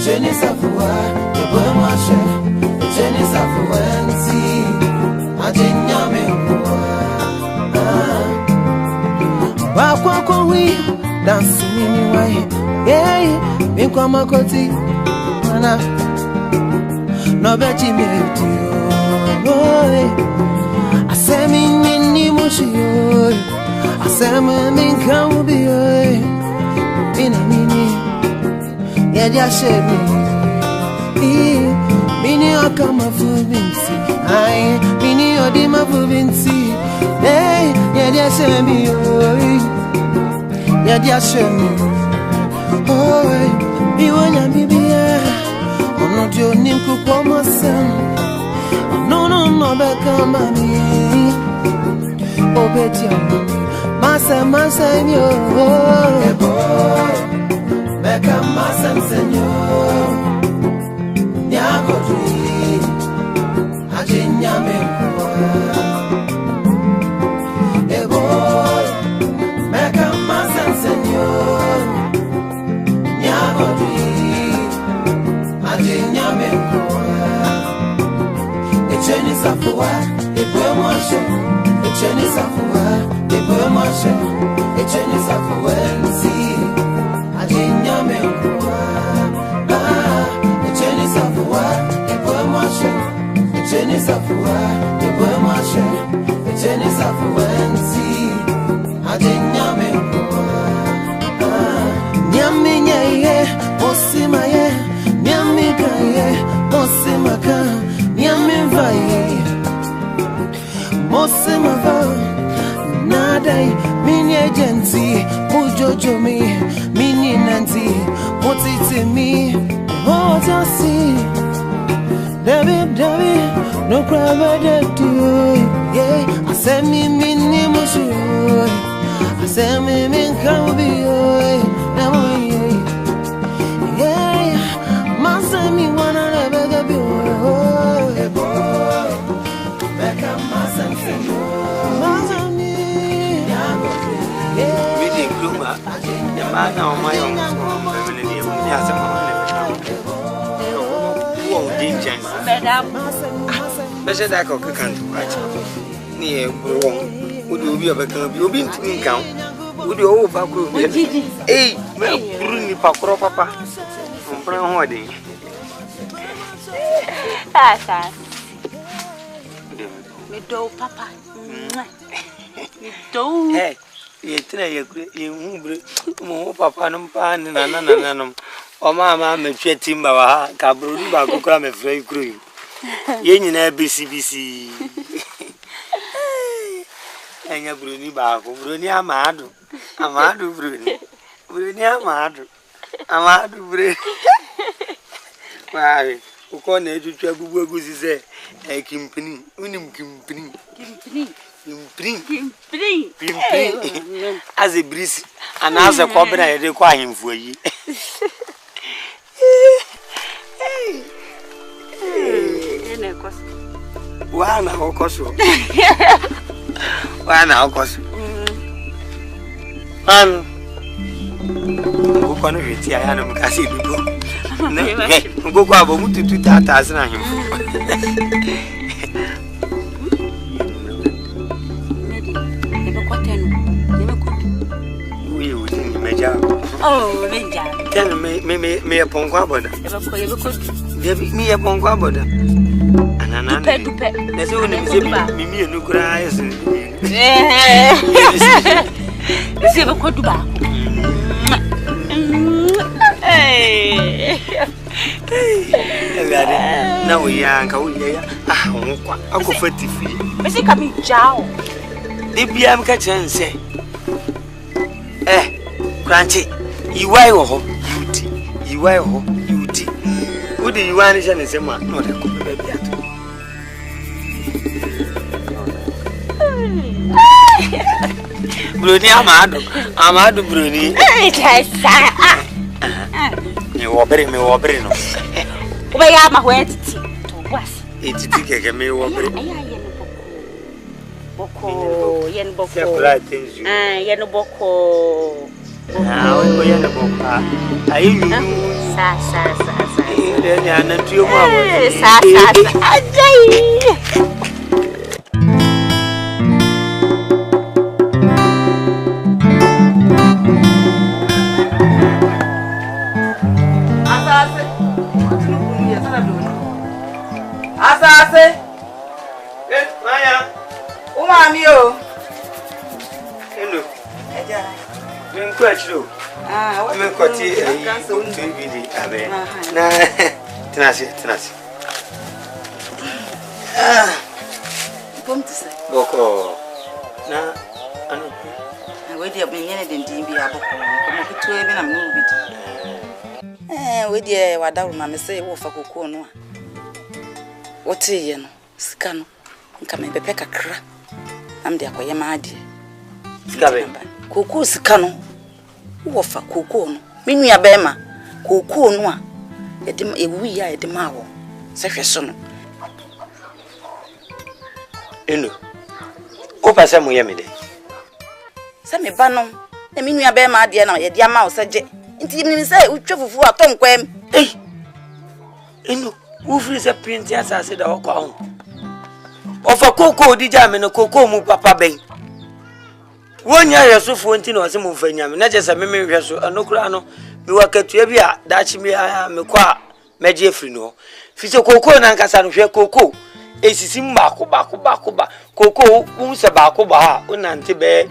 Etire Safua, the Burmashe, Etire Safua, and see. I didn't know me. Dancing in your way, yeah, in Kwamakoti, Mana, no betty me to you. I say me in Moshio, I say me in Kamubi, in a mini, yeah, just share me. Mini Akan for Vinci, I, Mini Odima for Vinci, hey, yeah, just share me. Yeah, dear, show me. Oh, you want your baby? Oh, not your name, cook for my son. No, back on mommy. Oh, bet you, Massa, yo. Hey, boy, back on Massa, senor. Yago, I didn't yame. Hey, boy, back on Massa. Etire Safua, the Burmashe, Etire Safua, the Burmashe, Etire Safua, and see. I didn't know me. Etire Safua, the Burmashe, Etire Safua, the Burmashe, Etire Safua, and see. I didn't know me. Nyaminya, Osimaye, Nyamikaye, Osimaka. Mosimava Nadai Mini agency Mujojo me Mini Nanti Motiti me Oh Jasi David No crowd to yeah I say me Mini Mushu I say me Min Kabi yeah Masa me wanna never be I know my own family. Yes, I'm better that I can't watch. Near wrong. Would you be a better? You've been to me count. Would you over? Hey, bring me papa from Brown Wedding. Me do papa. Me do. Hey. You papa no pan na o mama me twetimba wa kabru ba kokra me frey kru ye nyina BCBC enya bruni ba ko bruni amadu bruni amadu bruni wa ko na etutwa gugu agusi se kimpini unim kimpini as a breeze and as a cobra, I require him for ye. Why now, Cosso? Why now, Cosso? Go on with the animal cassie. Go about to 2,000. Oh, tell me a ponqua border. Me a ponqua border. And another pet. There's only me and no cries. Let's have a quad back. Hey, now we are going. I'll go for the free. But they come in chow. They be am catch and say, Granty, you are your beauty. You are your beauty. Who do you want to say, man? Not a good baby. Bruni Amado Bruni. You are very me no. Where am I went to was? It's ticket me over. Boko, yen boko. Yen boko. Ah, we go yen boko. Are you? Sa. Asase. Maya. Umami o. Hello. Eja. Minkwachiro. Ah, minkwati TV abe. Na tenasi. Come to say. Boko. Na anu. We dey menyene den bi aboko. Komo kutu ebi na me bi. We dey wadaru ma me say wo fa kokoo no a. Wote ye no sika no nka me bepe kakra am de akoye ma ade sika be kokoo sika no wo fa kokoo no menua be ma kokoo no a ye de ewu ya ye de ma wo se hwe so no eno o pa se mo ye me de se me ba no na menua be ma ade na ye de ama wo se je nti ni se utwa fufu atom kwem eno Ufri se printi asase da okwa ho. Ofa koko di jame no koko mu papa ben. Wonya yesofo nti no se mu fanyame na je se me hweso anokura no me wakatua bi a dachi me kwa meje efri no. Fi se koko na nkasa no hwe koko esisi mbako ba koko wu se bako ba ha onante be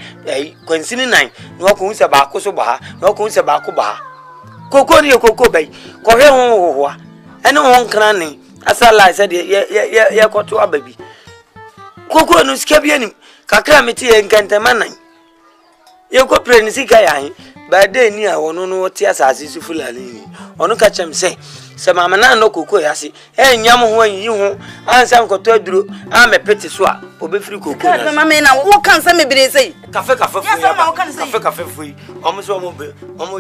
kwansini nan no ko se bako so ba ha no ko se bako ba ha koko ni koko ben ko hwe ho ho ene won krane asala said ye koto ababi koko no sika bi anim kakra meti ye nkantama nan ye ko pre ni sika ya hin ba de ni a wono no wote asase su fulani ni ono ka chem se mama na no koko ya se nyam ho yi ho ansa nkoto aduro a mepete so a obefiri koko na mama na wo kan se mebire sei kafe fui omo so omo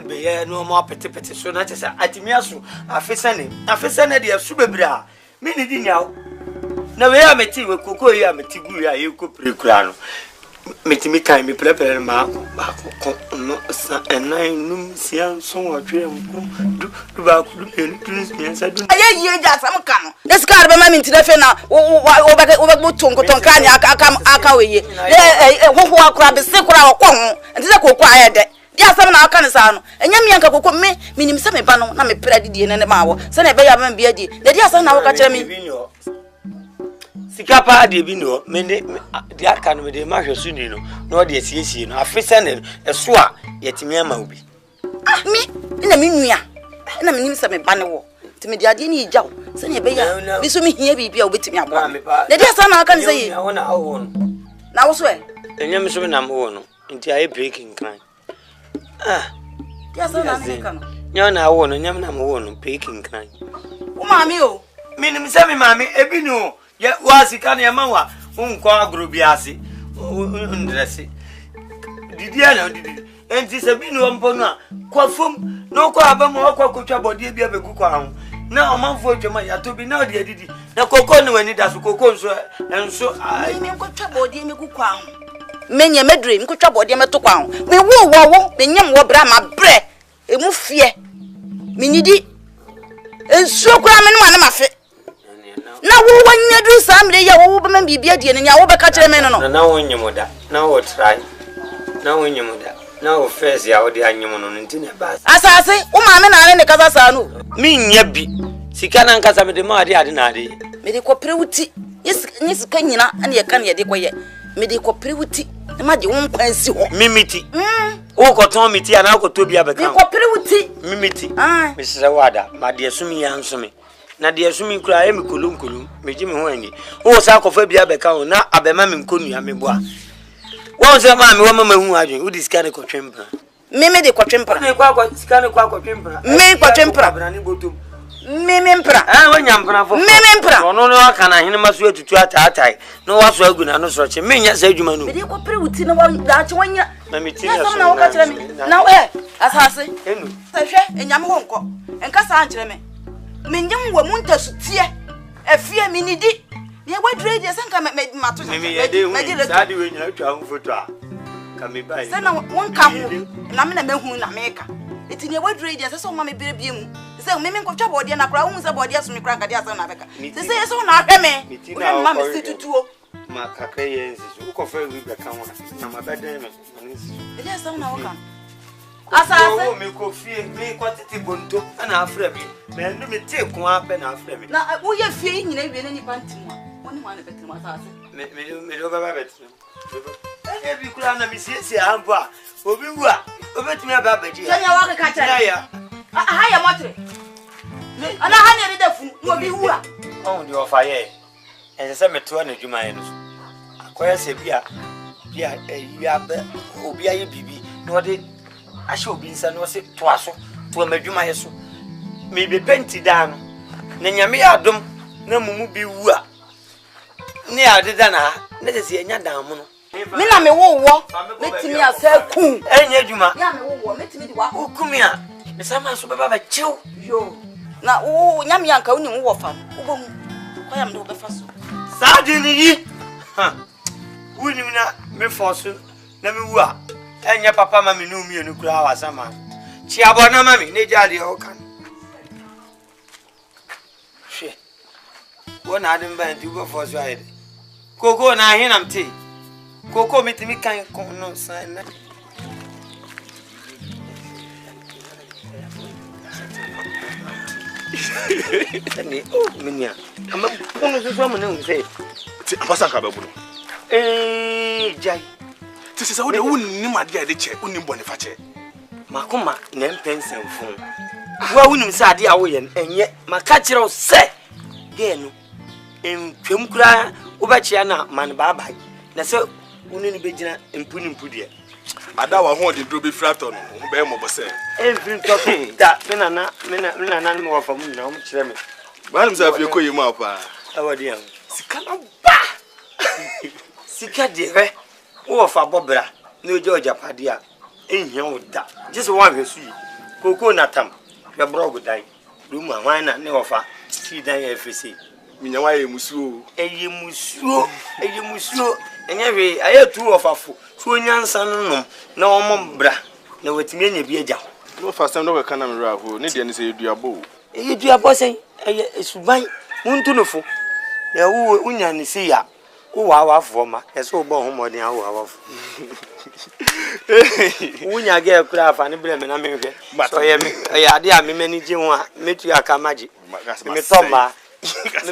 be ye no omo apete so na chese atimi aso afesane de asu bebire a me ni di nyawo na we ya meti we koko ya meti gu ya ye ko prekura no metimi kan mi prepare ma ko no sa enai num sia so watwe nko du ba ku du sia du aye ja sam kan this car be ma mi ntine fe na wo ba tonko tonka nya aka weye ho akura be se kura wo ho ntise kokko aye de dia sam na aka ne sa no enya mi anka kokko me nim se me ba no na me pra didie ne ma wo se na be ya ma bia di de dia sam na wo ka kire mi Sikapa de bi no me de aka no me de ma hwesu ni no de asiesie no afisa ne eso a yetimi ama obi mi na me nua na me nim se me ba ne wo ti me de ade ni igyaw se ne be ya bi so mi hia bibia obetimi abo de dia sa na aka ne sei na wo na awo no na wo so enya me so na mo no nti aye breaking kan dia sa na me ka no nya na awo no nya na mo wo no breaking kan wo maami o mi nim se me maami ebi no ya wasika na yama wa unko agrobiase ndrese didia na didi enti se bi no mpo no a kwafom no kwa abamu akwa kotwa body bia begu kwa ho na omanfo atwama ya to bi na odi didi na koko ne wani da so koko nso ai me kotwa body me gu kwa ho menye medre me kotwa body me to kwa ho me wo menyam wo bra ma bre emu fie minidi enso kwa me no na mafe na wo wanya du samre ya wo be man bibia die ne nya wo be ka kire me no na wo nyemoda na wo try na wo nyemoda na wo face ya wo de anyemo no ntine ba asase wo ma me na ne kasa sa no mi nya bi sika na nkasa me de ma ade na ade me de ko prewuti yes sika nyina ane ye kan ye de koye me de ko prewuti ma je won kwansi ho mimiti wo ko ton miti ana ko to bia be kan me ko prewuti mimiti me se wada ma de sumi ya nsumi na de asumi kura e mikulunkulum meji me ho ani wo sa kofa bia be ka ho na abema me nkonu me boa wo se ma me wo mama hu adwen wo diska ne kotwempra me de kotwempra me kwa diska ne kwa kotwempra me kotwempra bra ni botum me mpra wo nyampra fo me mpra ono no aka na hene maso atutu ataatai no waso agu na no so che me nya sa adwuma no me de kopre wuti na wa da che wanya na me tinya so na wo ka kire me na asase enu sa hwe enyame ho nko enka sa ankire me menyam wa munta sutie afie minidi ne wadre je sanka mato me de sadi we nya atwa ho foto a ka me bai se na won ka ho na me na mehu na me ka Eti ne wadure dia se mama me bere mu. Se me nkotwa body na kra hu se body aso me kra nkade asa na beka. Se so na ahwe me. Wo mama me situtuo. Ma kakra ye nsisu. Wo kofa wi beka ho na ma beden me. Ele asa na woka. Asase wo me ko fie me ko tete bonto na afra bi. Me ndu me te ko ape na afra mi. na wo ye fie nyina wie na nipa ntimu a. Woni wa na betem asase. Me do baba betem. E bi kula na mi siesie ampo a. Obi wu a. Obetumi aba baji. Senya wa ka cha. Ya. Ha ya motre. Ana ha ne de fu no bi wu a. On di ofa ye. En se me to na dwuma ye no so. Akoya se bia ya be obi aye bibi no de ahye obi nsa no se to aso to amadwuma ye so. Me be penti da no. Na nyame ya adom na mumu bi wu a. Ne adeda na ne se enya dan mu no. Me na me wo metimi asa ku Enya dwuma. ya me wo metimi di wa Ukumi a. Me sama so baba ba chiw. yo na wo nyame yanka woni wo fa wo bo ko yam de wo be fa so Saadi ni yi. Ha. Wuni na me force na me wu a. Enya papa ma me no mi enu kura wa sama. Chi abona ma me ne jade o kan. She. Wona adin ba nti wo force wa yede. Koko na ahe nam te. Koko mitimi kan ko no san na. Ni oh minia. Ama kono so so mo ne say. Ti apasa ka babu no. Jai. Ti se wo de wonni ma de ade che, wonni bone fa che. Makoma na mpensemfo. Wa wunim se ade a wo ye enye maka kire wo se. Ge no. Twem kura wo ba chia na man baba. Na se woni ni begina mpu de. Ada wa ho de dro be frato no, be mo bo se. Every talking da me na me wa famu na wo kire me. Ba nim sa fie ko yi mu apa. Awadi am. Sika na ba. Sika de re. Wo fa bobra. Na oje ojapade a ehia wo da. Jese wa hwesu yi. Koko na tam. Hwe brog dai. Rumu anwan na ne wo fa. Si dan ya fese. Minya wa ye musuo. Eye musuo. Enya hwe aye tu wo fa fo. So nyansa no nom na wo mo bra. Na watimi anya bi agya. No first time no we kana me ra ho. Ne de ne se eduabo. Eye duabo sen. Eye esuban. Muntu no fo. Ya wo unya ne se ya. Wo wa afo ma. Ese wo bo homoden awo awafo. Unya ge kura afa ne bre me na me hwe. So ye me ya ade a me mani ji ho a metu aka maji. Me to ma.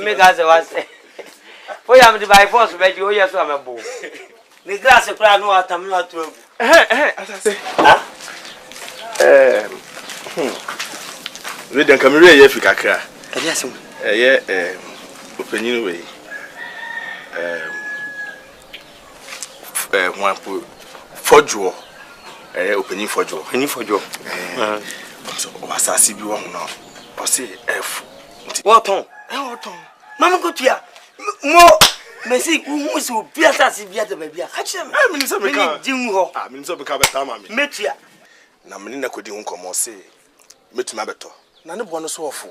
Me gaze wa se. For ya me by force be ji o ye so amebo. Ni grass kura no atam no atu. Asase. Ha? We den kamera ye fi kakra. Ade asem. Ye openyin we. Mwapo fojo opening fojo so wasasi bi won no o say f Woton mama go tia mo mesi wu se obi asasi bi ata ba bia ka kire me me nse me ka din ho me nse me ka beta ma me metia na me na kodi hu komo say metuma beto na ne bo no so ofo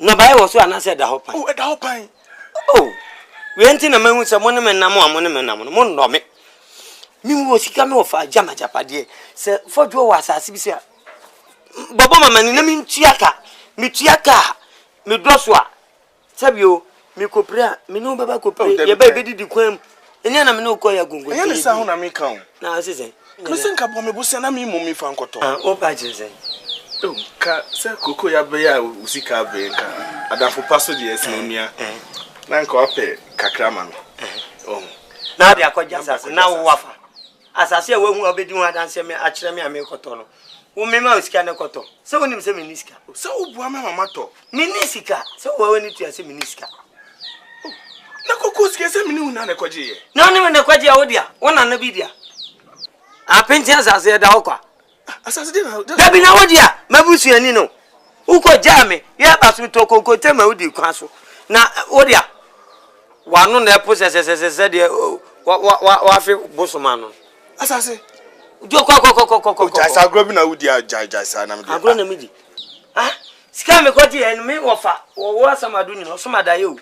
na bai wo so anase da hopan oh da hopan oh we enti na mahu se mo ne menam mo no me mi wo sika me wo fa jama japade se fojo wo asase bi se bobo mama ni na mi ntuaka mi doso a sabio mi kopre mi no baba kopre ye ba bedidi kwam enya na me no ko ya gungun enya ne sa ho na mi kan na sese Kristen ka bo me bo se na mi mo mi fa nkoto o ba jese ka se koko ya be ya usika be ka adafo paso de esnomia na nka ope kakra ma me na de akọja asase na wo wafa asase a wehu obedi hu adanse me akire me amekoto no wo me ma usika ne koto se wonim se minisika se obu ama mama to minisika se wo wani tu ase minisika na koko sike se mini hu na ne kwaje ye na ne me ne kwaje a wo dia wona na bi dia a penti asase da okwa asase de na da bi na wo dia mabusu ani no uko jame ye basu to koko tema udi kwa so na wo dia wanu na epo de wa fi bosoma no asase jo ko jaisa agro bi na wudi jaisa na me agro na midi ah sika me kwati en me wo fa wo asamadu ni no so madaye o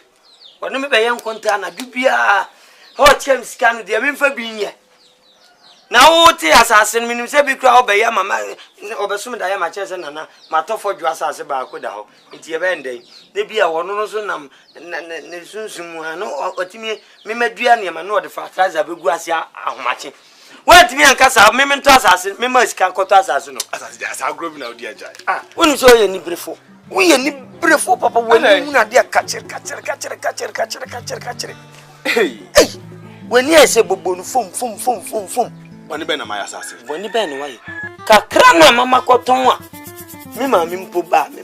wonu me be ye nkonta na bibia ho chem sika no de me fa bi nye na wo te asase no minim se bi kura obeya mama obesum da ya ma chese nana matofo dwa asase ba ko da ho nti ye be ndai na bia wono no so nam ne sunsum ano otimi memadua ne ma no de fertilizer begu ase ahomache wetimi ankasa memento asase mema sika koto asase no asase ja asa grobi na odi ajai wonu so ye ni brefo wo ye ni brefo papa woni mu na de kachere hey woni ese bobo no fom wani be na my asase woni be no waye kakra na mama koton a me ma me mpo ba me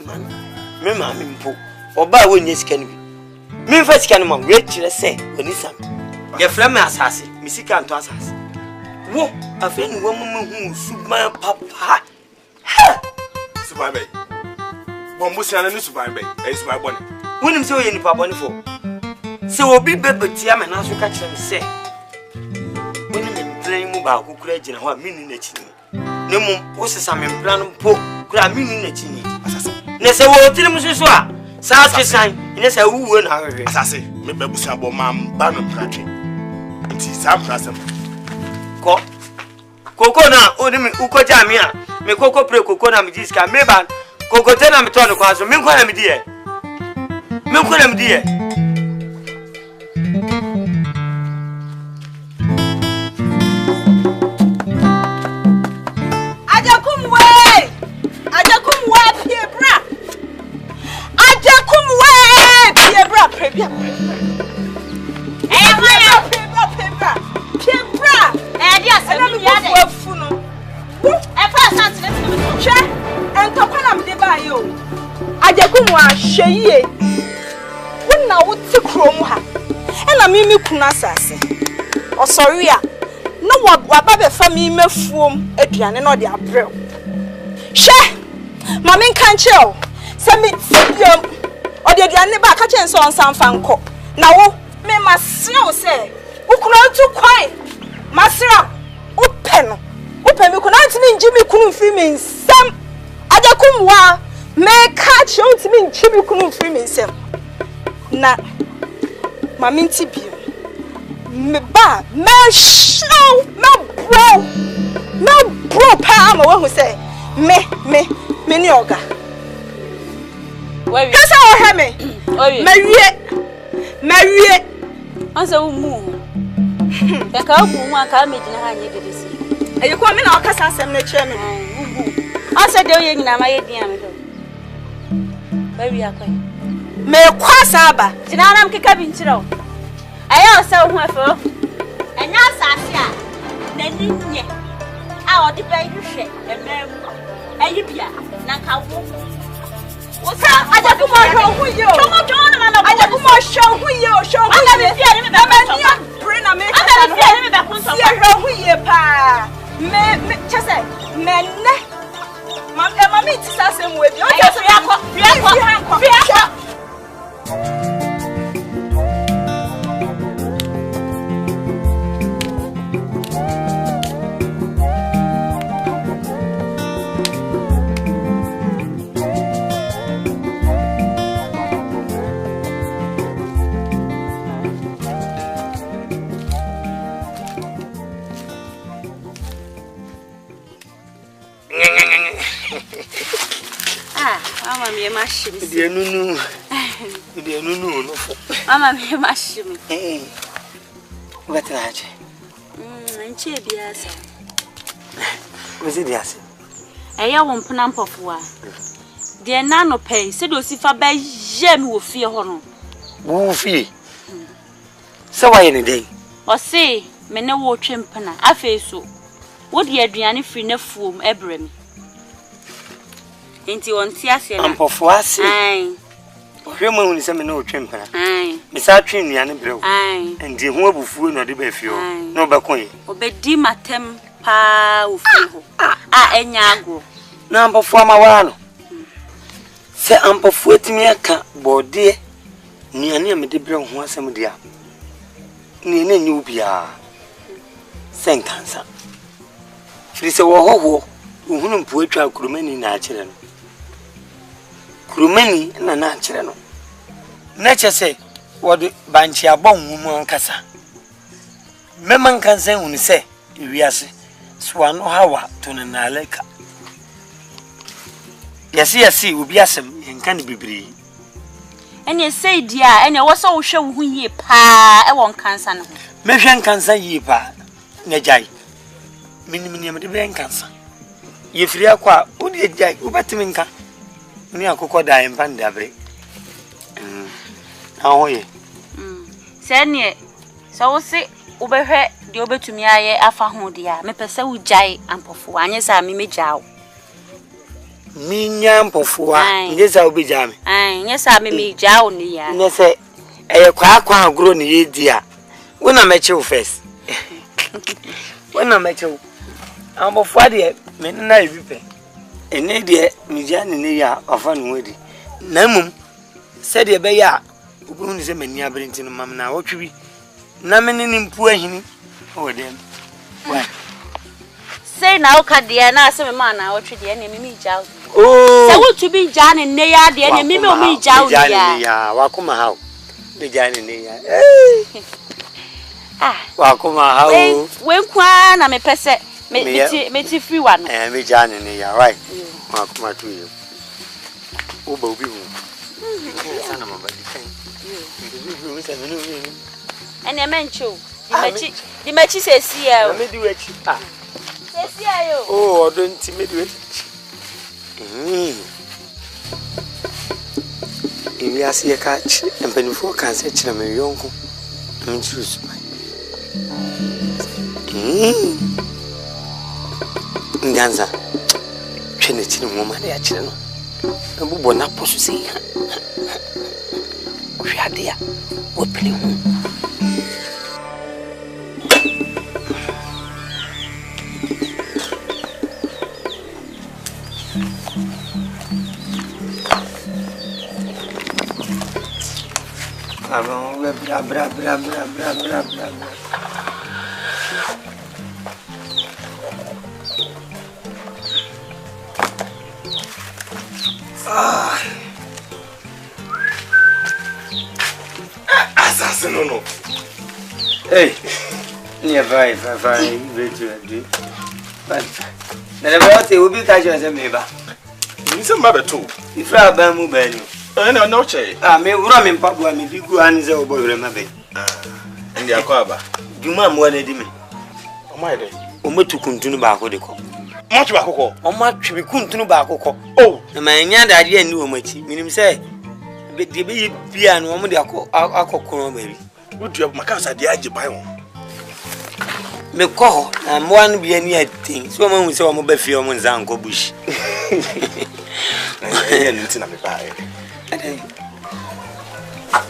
ma me mpo oba woni sika no bi me fa sika no ma we kire se woni sam ye fra me asase me sika nto asase wo afi ni wo mu hu suban papa suban be bombu siana ni suban be e suban bone wonim se o ye ni papa bone fo se obi bebetia me na so ka kire me se woni me plan mu ba ko kura gina ho a mini na chini ne mu wo sesa me plan mpo kura mini na chini asase ne se wo tiri mu so a sa tsan ne se wuwo na hwehwe asase me be busia bo mam ba no pratwe nti sa prasem ko koko na oni mi uko jami a me koko pre koko na mi jiska me ban koko tena mi tono kwa so me ko na mi die Sheye wona wo te krom ha ena mimi kuna asase osori a no wa ba be fa mi mafuom aduane no de abrel hwe mama nkan cheo se mi tibiam o de aduane ba ka chen so onsan fa nko na wo me masrew se wo kuna tu kwai masrew wo pe mi kuna ntimi nji mi kunu fi mi nsam ajakumwa me catch you to me chibi kunu free me sem na mama ntibio me ba me show me bro pa ma wo say me ni oga we kasa o he me me wie ansa wo mu e ka bu mu aka me gina ha nye dedesi e ko me na o kasa asem na kire me ansa de o ye nyina ma ye dia me do baby akwai me kwasa aba tinanam keka bi nchiro ayo se hu afo enya asase a nani nye a odi ba hwehwe emem ayi bia na ka wo wosa aja kuma hu yo kuma jona na na aja kuma hu yo ana bi fia me ba mania brain na me ana bi fia me ba kunso hu ye pa me chese me ne mama ti sase mu ebi o je so yakọ Mama me mashimi. De nunu no fo. Mama me mashimi. Wata aje. Nche biasa. Wezi biasa. Eya wo mpena mpofo a. De na no pay, se do sifa ba je mi wo fie ho no. Wo fie. Se wa ye ne den. O se me ne wo twe mpena afeso. Wo de aduane firi na fuom ebrem. Enti wonti ase na ampofo ase ai ohwe mu ni se me na otwe mpana ai me sa twe nuane brew ai ndi ho abufuo na de ba fio na obekon yi obedi matem pa ofie ho enya ago na ampofo amawa no se ampofo etimi aka bode nuane a me de brew ho asem dia ni na nyu bia senkansa firi se wo ho uhunu mpo atwa kurumani na akire no kurumani na akire no na chese wode banchi abon mu ankasa meman kansan hunu se iwiase swano hawa to na leka yesi obi asem enka ne bibiri ene sei dia ene wo so wo hwe wo hu yie pa e won kansa ne ho mehwe nkansa yie pa na jai minimini me de be nkansa ye firi akwa wo de jai wo betimi nka ni akokɔ da empa ndabre ahoye se ne so wo se wo behwe de obetumi aye afa ho dia me pese wo jai ampofo anye sa me megyawo minya mpofuwa ngeza obijame nyesa me megyawo ni ya ne se eye kwa agro ne yedia wona meche first wona meche ampofuwa de me na ebipe ene de mijane ne ya afa no wadi na mum se de be ya obu ni se mani abrenti no mam na wotwi na me ne mpu ahini o dem wa say na o ka de na se me ma na wotwi de ne me megyawo oh se wo to be jane ne ya de ne me o megyawo ya wakoma hawo de jane ne ya wakoma hawo we kwa na me pese me ti free wa no me jane ne ya right wakoma tu yo o ba obi hu sana mama di kan ndi se no ene mencho di mechi se si e o me di wechi se si ayo oh odo nti me di wechi Iwi asiye ka empenifo kan se kire me yonko mchus nganza twene kire mo ma ya kire no abubo na poso se ya hwade ya wo pele ho bra. Assassin no. Hey. Yeah, vai, vetu. Na leba te obi ka jo se meba. Ni se mba beto. Ifra ba mu ba ni. Na no che. Me wura me mpabu me bigu an ze obo wure ma be. Ndi akwa ba. Duma mo na di me. O ma ide. O metu kuntunu ba ko de ko. Mo twa akoko. O ma twi kuntunu ba ko. Oh, na ma nya da ade ani o machi. Minim se be de be bia no mo de akokoro ba bi. Udu maka sa de age ban ho. Me ko na mo an bia ni atin. So mo hu se o mo ba fie o mo nza nko bush. Ya nti na me ba e.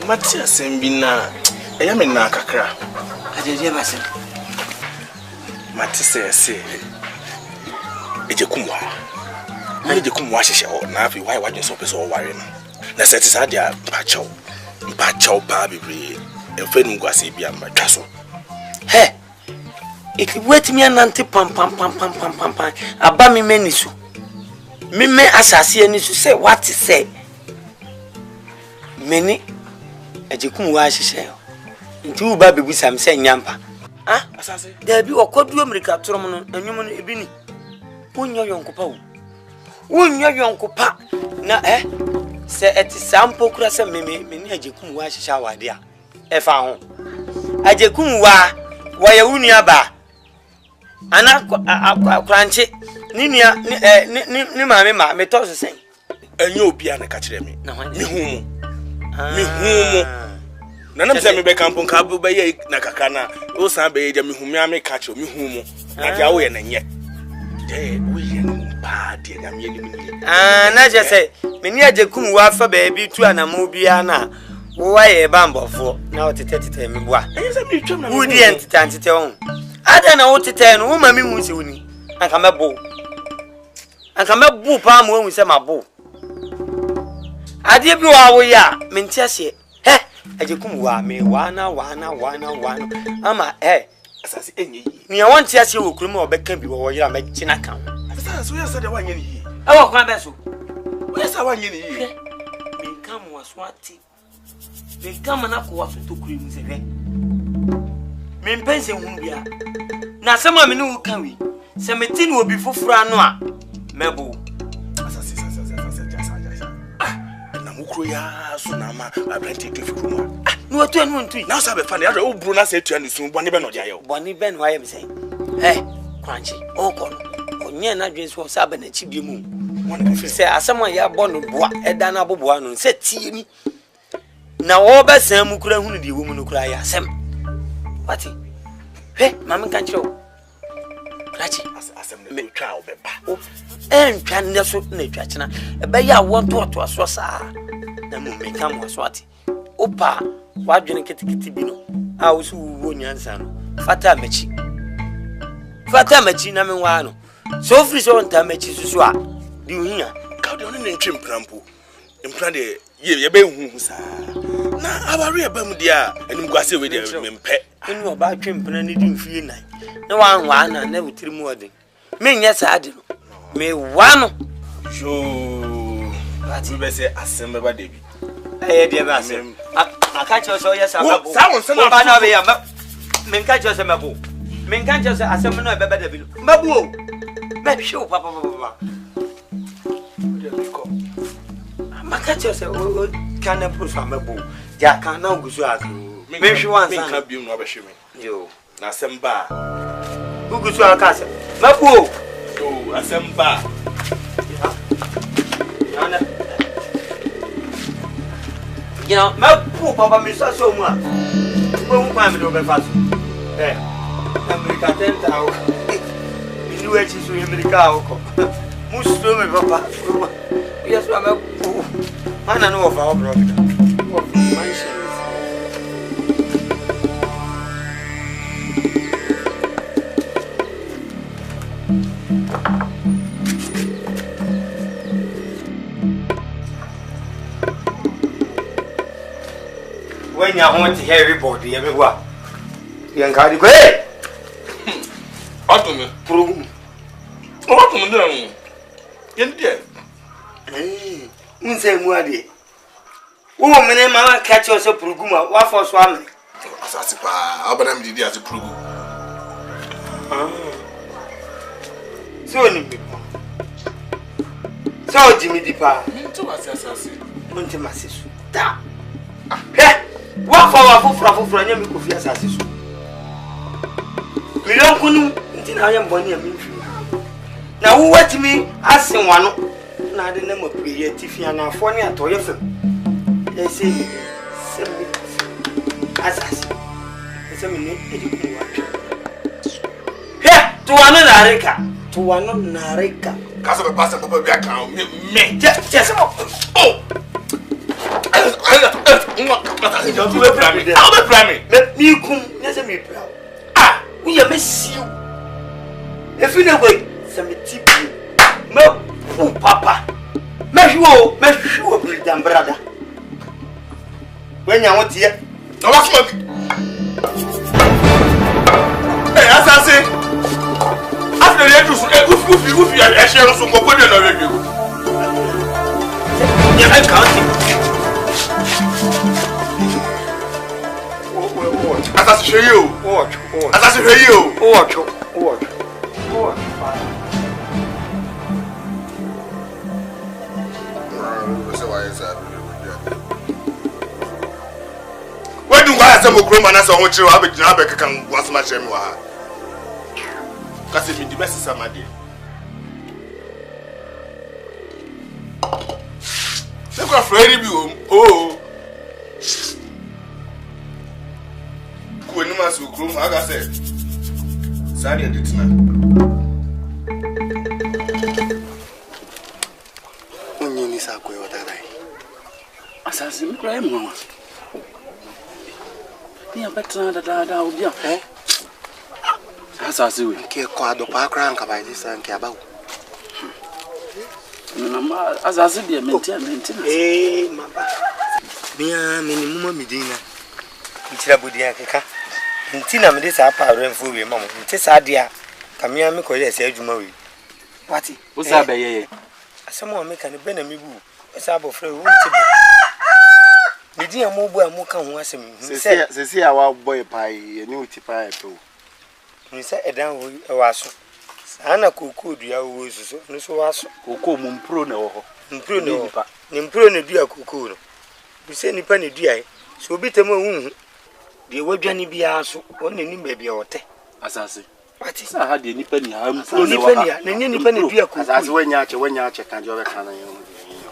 Matia sembina eya me na kakra. Ajeje ba se. Matise se. Eje kumwa. Eje kumwa hyehyɛ ho na afi why wadwe so pese o ware no. Na se tisa dia mpachaw pa bibre. Enfenu gwase bia matwa so. He. Iti wait me anante pam. Aba mi menisu. Me asase ani su say what say. Meni ejekum wa hyehyɛ. Nti u ba bebusa me say nyampa. Ah, Asase. Da bi okodu America torom no anwum no ebi ni. Wonyo yonkopa wo. Wonyo yonkopa na se eti sampo kura se me ni ejekum wa hyehyɛ awade a. Efa ho. Ejekum wa ya wunu aba. Ana kranche ni nua ni maame me to so sen. Enye obi a na ka kire me. Me hu mo. Na nam se me be kampon ka be ye na kaka na o san be ye me hu me ame ka kire me hu mo. Na dia wo ye na nye. Wo ye pa dia na me ni mi. Na je se me ni ajekum wa fa ba bi tu anamo bia na wo wa ye bambofo na otete me boa. Enye se me twam na me. Wo di entete ho. Ada na wo tete no wo ma me hu se woni. Anka mebo pa mo hu se mabo. Ade bi wa wo ya me ntiase. Ajekum wa me wana ama Asase enye yi. ni ya won tiase wo kurum obeka bi wo yira me kina kan. Asase so yesa de wanye ni yi. Wo kwa be so. Yesa wanye ni yi. Me kam waswati. Me kam na ko waso to kurum se hwe. Me mpense hu bia. Na sama me no kan wi. Se meti no obi fofura no a mebo. Asase. Na mukro ya so na ma abrante kefikru mu. No watu enu ntu. Na so be fa na ya o buru na se tua ni sun boni be no dia ye. Boni be no aye me say. Kwanchi okono. Onye na dwen so sa ba na chi bi mu. Won fi se asema ya bonu boa eda na boboa no se tie ni. Na wo be san mu kura hunu de wo mu no kura ya asem. Wati. Mama kan chiro. Krachi asem na twa obeba. Ntwa ne so na twa chena. Ebe ya wo to aso saa. Na mu meka mo so ati. Opa wadwene ketekete bi no. A wo so wo nyansa no. Fata machi na me wa no. So free so nta machi susu a. Di uhia. Ka de on ne ntwe mprampo. Mpra de ye be hu saa. Na abare eba mu dia anim gwase we de mempe. Enu oba twe mpra ne di mfie nan. Na wa na na wutiri mu ode. Me nya saa de no. Me wa no. Jo. Ati be se asem ba de bi. Dia ba asem. Aka cho so yes ababo. Sa won se na ba na be ya. Me nka cho se mabo. Me nka cho se asem no be da bi. Mabo o. Me hwe papa. Maka cho se o kana profa mabo. Ja kana ogusu azu. Me hwe wan san. Me nka bi no be hwe me. Yo. Na asem ba. Ogusu aka se. Mabo o. Yo asem ba. Yana. You know, my poor papa me so much. Won't find me over fast. America 10,000. You wait to see America. Most of me, papa. Yes, I'm a fool. Man, I know of our brother. When you want to hear everybody, everywhere. You can't go. Hey! Autumn. Program. Autumn, then. India. Hey, Munse Muadi. Woman, Mamma catch us a program. What for swam? Asasipa, Abraham did as a program. So, so Jimmy Depa. Into assassin. Muntimasis. What for a young coffee assassin? We don't know until I am Bonnie and Minfi. Now, who what me asking one? Now, the name of Tiffy and Afonia to your film. They say, send me assassin. It's a minute. Here to another Reka. To another Reka. Castle Pastor Papa back now. Me, just oh. Don't be priming. Let me come, yes, me proud. We are miss you. If you know way, some tip you. No, papa. Make you bring them, brother. When you want here, no, what's what? Hey, as I say, after the entrance, if you are a share of some company, I can't. As I show you, watch. As I show you, watch. Where do I have some grown man as I want you to have a job? I can once much anymore. Because if you the best is somebody. Look at Freddie. Oh. When you must groom, like I said, Sadia did not. When you need a quay or that, assassin, crime, Mamma. You are better than that, eh? Assassin, care quad of park rank by this and care about. Assassin, dear, maintenance. Eh, Mamma. Mia minimum Medina. It's a good year. Ntina me this apa renfo we mama nti sadia kamia me ko yes adwuma we wati wo sa be ye asemo o me kan be na me bu esa abofra wo nti me dia mo bu amu kan ho asem se a wa boy pai eni uti pai pe ni se edan wo e waso Ana kuku dua wo so no so waso. Kuku mumpro na wo ho. Mpro no pa. Ni mpro na dua kuku no. Bi se nipa na dua e. So obi temo hu. De wadwane bia so wonni ni ba bia wote. Asase. Pati. Sa ha de nipa ni ha mpro na wa. Na ni nipa na dua kuku. Asase wanya ache kan jo be kan yo.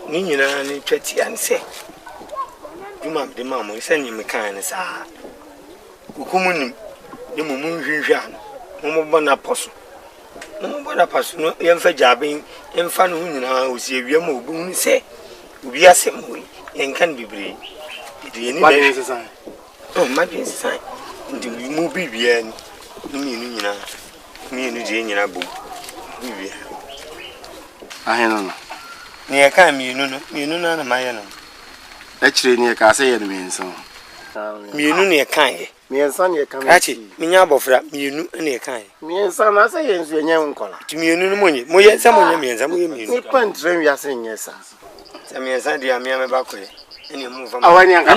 Ni nyina ni twati an se. Duma de mamo se ni me kan ne sa. Kuku munim. Ni mumu hwehwa no. Mo bo na poso. No bother pass no yemfa jaben yemfa no nyina osi awia ma obu hu se obi asem hoyi yenkan bibre de ni be sesan oh madwen sesan ndi mu bibia ni minu nyina minu je nyina bo bibia aheno no ni e kan minu na maye no e kire ni e ka se ye no menso minu ni e kan ye miensa ni e kan achi minya abofra minu na e kan miensa na se ye nsu enye nkola ti minu no monye moye sa monye miensa moye minu ni pantre wi ase nyesa sa miensa dia me ba koye eni mu fa awani anka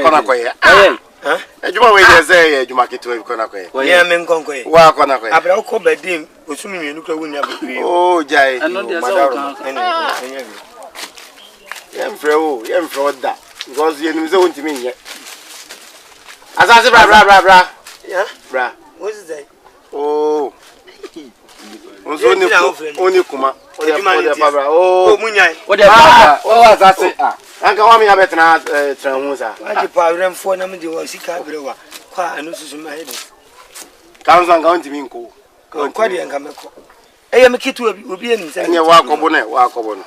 kona koye ha ejuma we je se ye ejuma kitu we kona koye ye me nkonkoye wa kona koye abra ko badim osumi minu kra wunya bebre oh jai Ano dia sa enya bi yemfre da because ye nimze wontimi nye Asase bra. Yeah, Bra. What is that? Oh. Oni kuma. Bra. Oh, munyai. What the Oh, asase. Anka wa mi abetena tranhuza. Aji pa rem fo na me de wa sika brewa. Kwa anu susu ma hede. Kanzo anga wontimi nko. Kwa de anga meko. Eye me kitu obi enim se. Enye wa akobo no.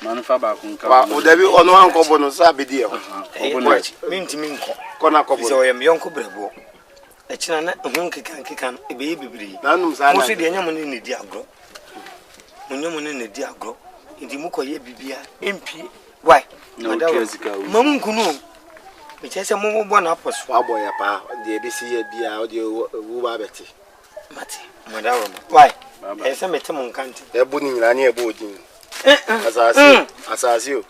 Manufa ba kun ka. Ba odabi ono ankobo no sa bedi e ho. Mintimi nko. Kona kobo. So yem yonko brebo. Echina na ohun kekan ebe bibiri. Nanum sa na. Mo se de nyam ne di agro. Munyam ne di agro. Ndi mu koye bibia. Empie. Why? Mamu nkunu. Me chese mo bo na aposo. Wa boy pa. De ebisi ya bia o de wu ba beti. Mati. Madawo. Why? Ese metem nkanti. Ebu ni nyira ni ebu odin. Asasio.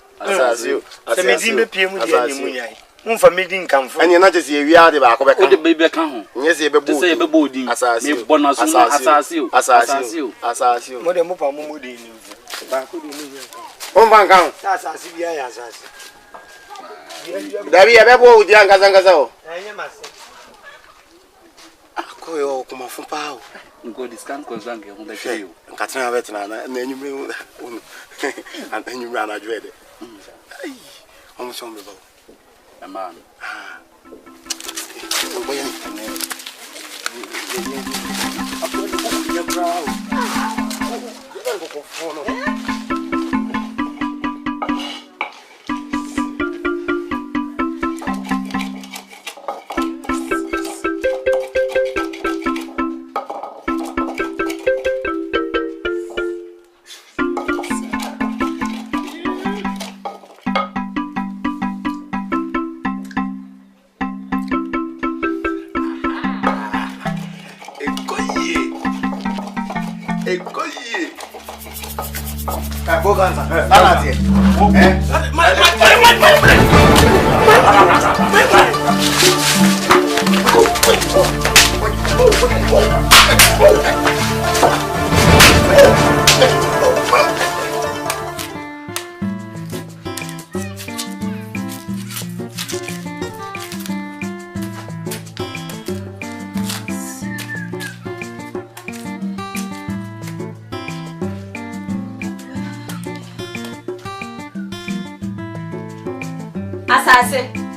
Se medimbe pie mu de animu nyai. Mfa medin kanfo. Anye na jesi ewia de ba ko beka. O de bebe ka ho. Nyese ebebu. Se ebebo odin. Asasio. Me bona so Asasio. Mo de mo pa mo de ni. Ba ko de ni. On van kan. Asasi bia ya asasi. Dabi ebebo odi angaza o. Anye mase. Akoyo kuma fumpa o. Ngo discount ko zange ho da kiyo. Nkatina betina na enyume onu. Enyume anadwede. Ai. Omo sombe ba. Man.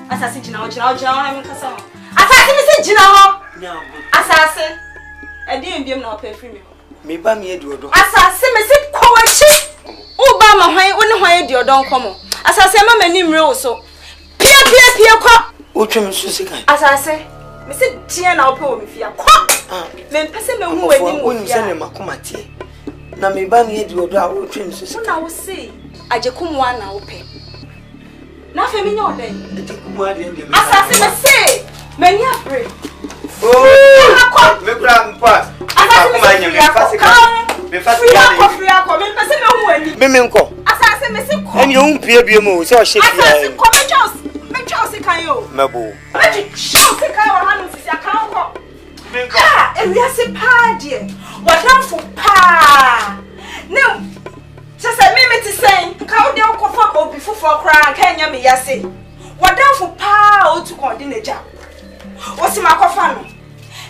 Asase jina ho em kasa ho. Asase me se jina ho. Asase. E dey mbiem na opa free me. Me ba me edi odo. Asase me se kwachi. U ba ma hwan, wo ne hwan edi odo nkomo. Asase ma mani mre wo so. Pia kwa. O twem so sikan. Asase. Me se tie na opa wo me fia. Kwa. Me mpese me hu wani mo. Woni se ne makoma tie. Na me ba me edi odo a o twem so sikan. Na wo se ajekumwa na wo pe. Na fe mi nyo den. Asase me say, many afraid. Oh, me bra mpa. Asase me say, me pese me hu ani. Me nko. Asase me say ko. Eni o mpie bie mo, se o hye bia. Asase ko me chance kan yo. Mabo. Me chance kan wa hanu sisi akan ko. Me nko. Ah, e wi ase pa de. Wadamfo pa. Ne sese mimi ti sen ka wo de okofa obi fufo kra ka nya me yase. Wadamfo pa o tu kon di neja. O si makofa no.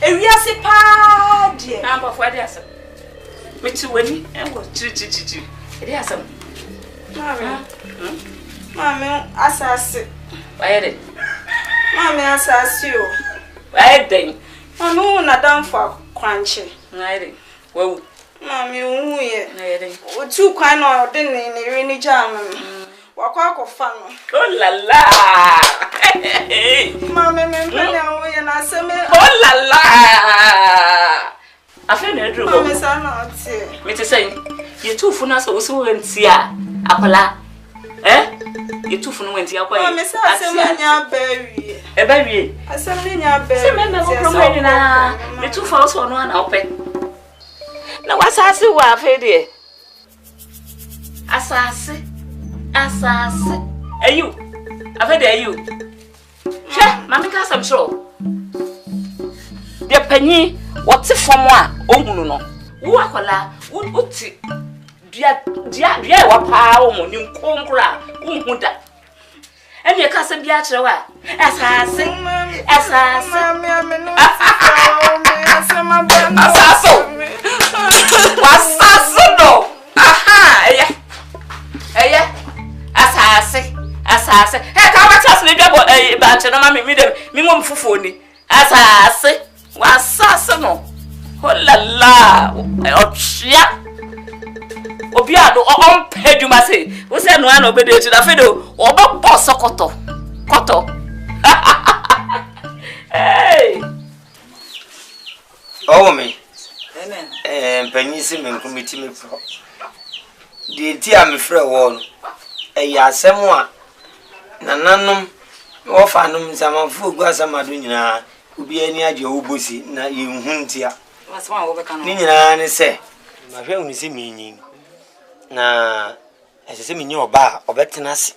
Ewiase pa de. Na mbofo ade asem. Me ti wani engo chi. Ade asem. Mami asase. Wayede. Mami asase o. Wayede. Mami na damfo kwanche. Wayede. Wow. Mami uye. Wayede. O tu kwan no de ne ri ni jam. Wakwa kofa no. Oh la la. Mami me mpanya uye na aseme. Oh la la. Afi na edru ho. Mami sana ati. Me ti say, ye tu fu na so wo so wenti a akola. You two for no went here. Oh, Miss Assemania Berry. A baby. Assemania Berry. The 2 falls on one open. Now, what's I see what I've heard here? Assassin. Are you? I've heard you. Sure, Mammy Cass, I'm sure. Dear Penny, what's it from one? Oh, no. Who are Cola? Who put it? Dear, what power when you come cry? And your cousin be at your way. Assassin. Aha, assassin. Hey, come and tell me about your mammy, me won't phone. Assassin. Assassin. Oh la la. Oh, yeah. Obiado on pay you must say. We say no one obey to the fido or boss koto. Hey. Oh me. Amen. Penisi men committee me pro. The tia me frɛ won. Asɛm a nananom wo fa nom samanfo gu asamado nyina obi ani age obosi na yenhu ntia. Wasema wo beka no. Ni nyina ne sɛ ma hwɛ unu sɛ minyin. Na ɛsɛ minyi oba obetena se.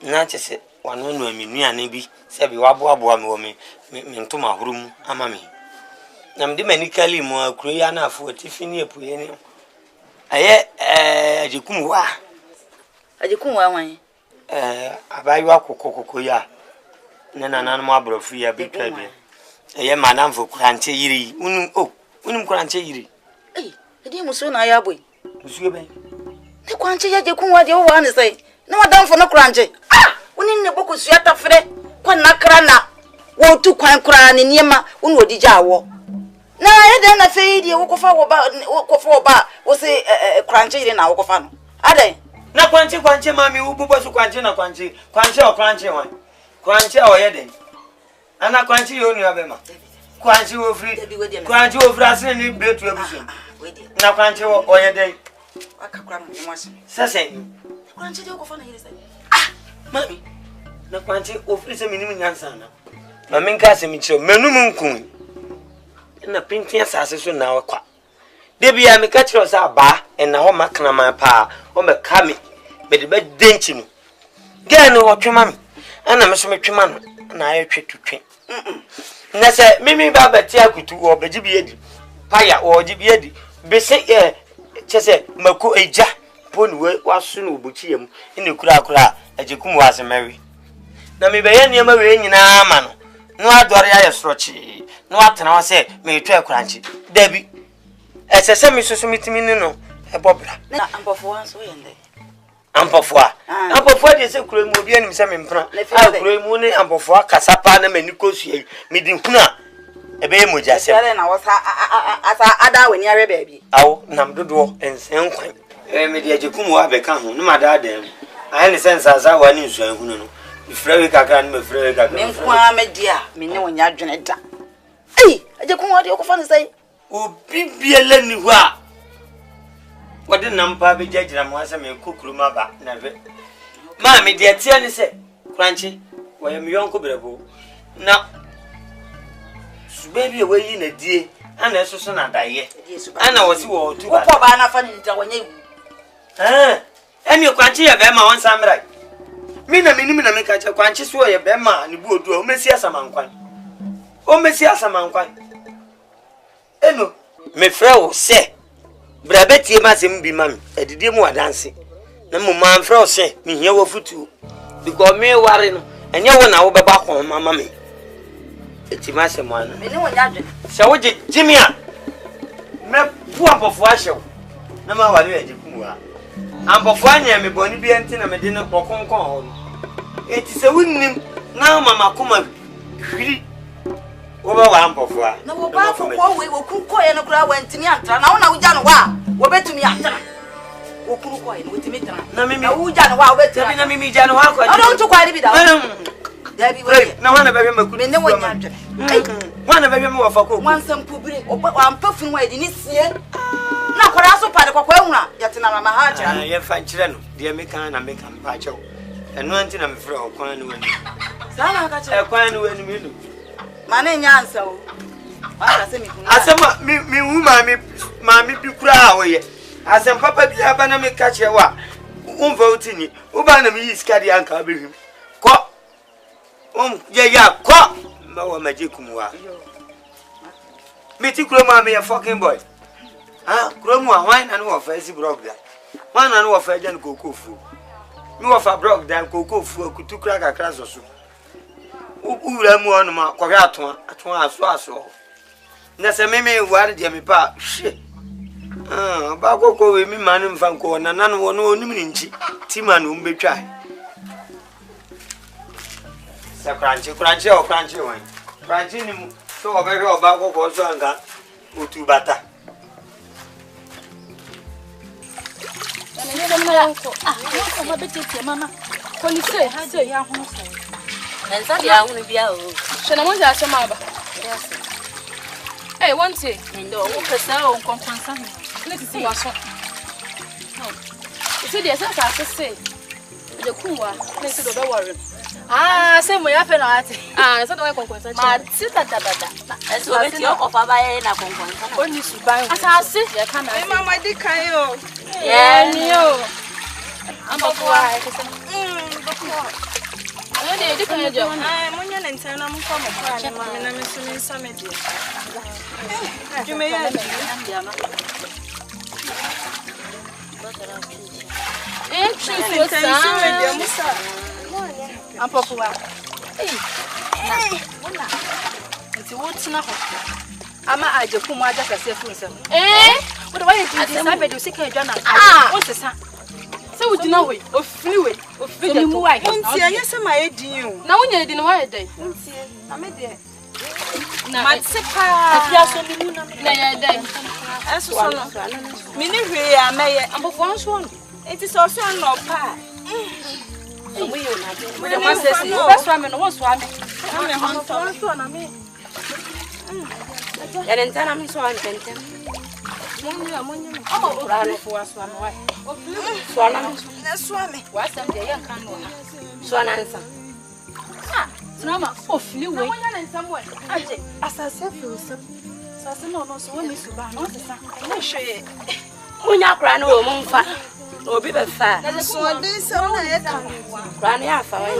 Na kyese wano no aminuane bi sɛ bi waboaboa me wo me ntoma horum ama me. Na mde manikali mu akuro ya na afo tifini epuye ne. Aye ajikum wa. Ajikum wa wan. Abayu akokoko ya. Ne nana no abrofu ya bi twa bi. Aye manamfo kuranche yiri. Unum kuranche yiri. Edi muso na ya boy. Muso ben. Ne kwanche ya ajikum wa de wo wa ne sai. Ne wadamfo no kuranche. Unin ne boko suata frɛ kwa nakra na wo tu kwan kura ne niema unu odija awo. Na yede na fei die wo kofa wo ba wo se kranche yire na wo kofa no adan na kwanche mami wo bubo so kwanche na kwanche o kranche wan kwanche o yede ana kwanche yo nu abema kwanche wo free ase ni betu abusu na kwanche o yede akakura mo mwase sase kwanche de wo kofa na yire sai mami na kwanche o free se minim nyansa na mami nka se mi kire menum nkun na pintin asase so na wakwa debia me ka kire so aba na ho makana man pa o me ka me de be denchi no ga no otwema me ana me so me twema no na aye twetutwe na se mimi ba beti akutu o beji bi edi paya o ji bi edi be se chese mako eja ponu we waso no obuchi yam ine kura ajekum wase mewi na me be ye niam we nyina ama no no adore ya yesrochi no atena wa se me twa kuranchi dabi esese mi susu mitimi ni no ebobra na ampofo anso yende ampofo de se kuro mu obi anim se me mpra kuro mu ni ampofo kasapa na manikosu mi di huna ebe ye moja se na wasa asa ada weni are baabi awo nam dodo ensen kwan me de ajekum wa beka ho no mada dem aye ne sense asa wa ni nsu ahunu no ifrewe kakra ni me frewe kakra me kwa me dia me ne wonya dwene da ajekum wa de okofa ne sai obi biele ni hu a wode nampa be jagira mo asa me kokuru maba na be ma me de atia ni se kranchi wo ye me yonko brebo na subebi e wayi na die ana esoso na daye ana wosi wo tu ba ko ba na fa ni da wonya iwu emi kranchi ye be ma won samrai mi na me ka cha kranchi so ye be ma ni bu odu o mesi asamankwan eno me frɛ se bra betie ma se mbi ma me adidie mu adanse na mo man frɛ wo se me hia wo futu because me ware no enye wo na wo beba kon mama me eti ma se mo ana me ne wo nya dwen se wo je jimia me pu abofo ahyew na ma wale aje kumwa ambofo anya me boni bi enti na me de no kokonkon ho eti se wunnim na mama kuma hwiri wo ba wa ambofo a na wo ba fo ko we wo kunko ye no kura wa ntimi antra na wo na wo gya no wa wo betumi antra wo kunko ye no wetimi tra na mimi wo gya no wa wo betimi na mimi gya no wa kwa no ntu kwa bi da da bi we na wana ba hwe maku me ne wo nya dwen wana ba hwe me wo fa ko wansam pubire wa mpafun wa edi ni sie na kwara so pa de kwakwa ehuna yete na mama ha aja ye fa nkyere no de me kan na me kan pa chew eno anti na me frɛ ho kwan no wani sana ka che kwan no wani me no mane nya ansa o asa se mi kun asema mi hu ma mi bi kura a wo ye asem papa bi aba na me ka che wa umva utini uba na mi yiska de anka behim ko ya ko ma wa maje kumwa meti kuro ma me ya fucking boy ah kuro mu ahwan na no wo fa si brog da wan na no wo fa jan kokofu mi wo fa brog da kokofu akutukura kakra so ura mu onu ma ko ga aton aso na se meme ware de me pa hwe ba koko we mi manu mfa nko na nanu wo no onim ni nchi ti manu mbetwa se kranchi wan kranchi ni mu so obehwe oba koko so anga otu bata mama polisi say ya hu so enza dia hu bia o shena mo ja chama ba want it ndo wo pesa o konkonsa let it see waso isi dia sa say de kunwa let it do be worry say mo ya fe na ati so do konkonsa ma ti tata eso be ti o kofa ba ye na konkonsa na oni suban asase ye kana mama di kan yo ni yo ambokwa ene de kan jo munya na ntana mu kwa mokra ne mama na mesu ni samedi jume ya ndiama chufu samedi musa ambokwa wona nti wotina ho ama aje kumu aja kase funsa wo de wa ye di samedi usika edwa na wo sesa se wo dina we ofini mu wai nti anya se ma edin o na wonya edin wa edai nti na me de na matsepa afia so mi mu na ya edai eso so no mi ni hwe ya meye ambofo anso no enti so so no pa we yo na de mo de ma se si o so ame no wo so ame ame ho so na me ya rentana mi so antente Munya. Oh, rano for swam. Swana. Swami. What's up there? Swanansa. Mama, flew away and somewhere. As I said, no, so when Miss Suban, no, show you. Munya grano, Mumfa, or be the fat. That's what they say. Granny, I don't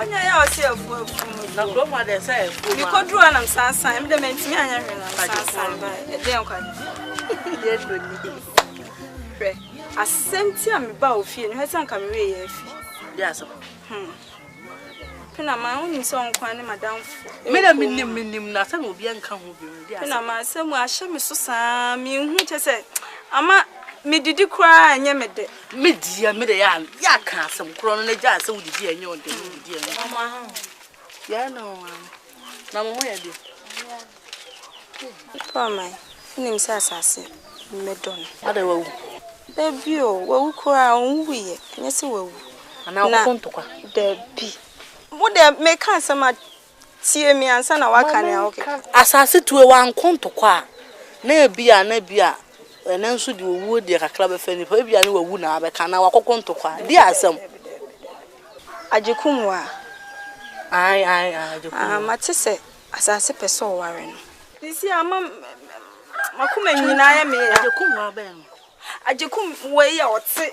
you yourself? No, grandmother said, you could draw on some sign, the men to me, and I sent him about fear and has some come away. Yes, Pinama only song, Madame. Minimum, nothing will be uncomfortable. Pinama, somewhere, show me so some, you say, Ama. Me did you cry and yammed? Media, Median, Yaka, some chronology, so did you and your dear. Mamma, yeah, no, Mamma, where do you? Poor my name says, medon. Ada wawu. Debio, wawu kura unwi, nyesi wawu. Ana konto kwa. Debi. Mo de make ansama tie mi ansa na waka ne okay. Asase tuwe wa nkonto kwa. Na bia ene nso de owu de kakra be fani pa bia ne wawu na abeka na wakokonto kwa. Di asem. Ajekumwa. Ai ajekumwa. Matese asase peso ware no. Disi ama makuma nyina ya me ajekumwa ba no. Ajekum we ya oti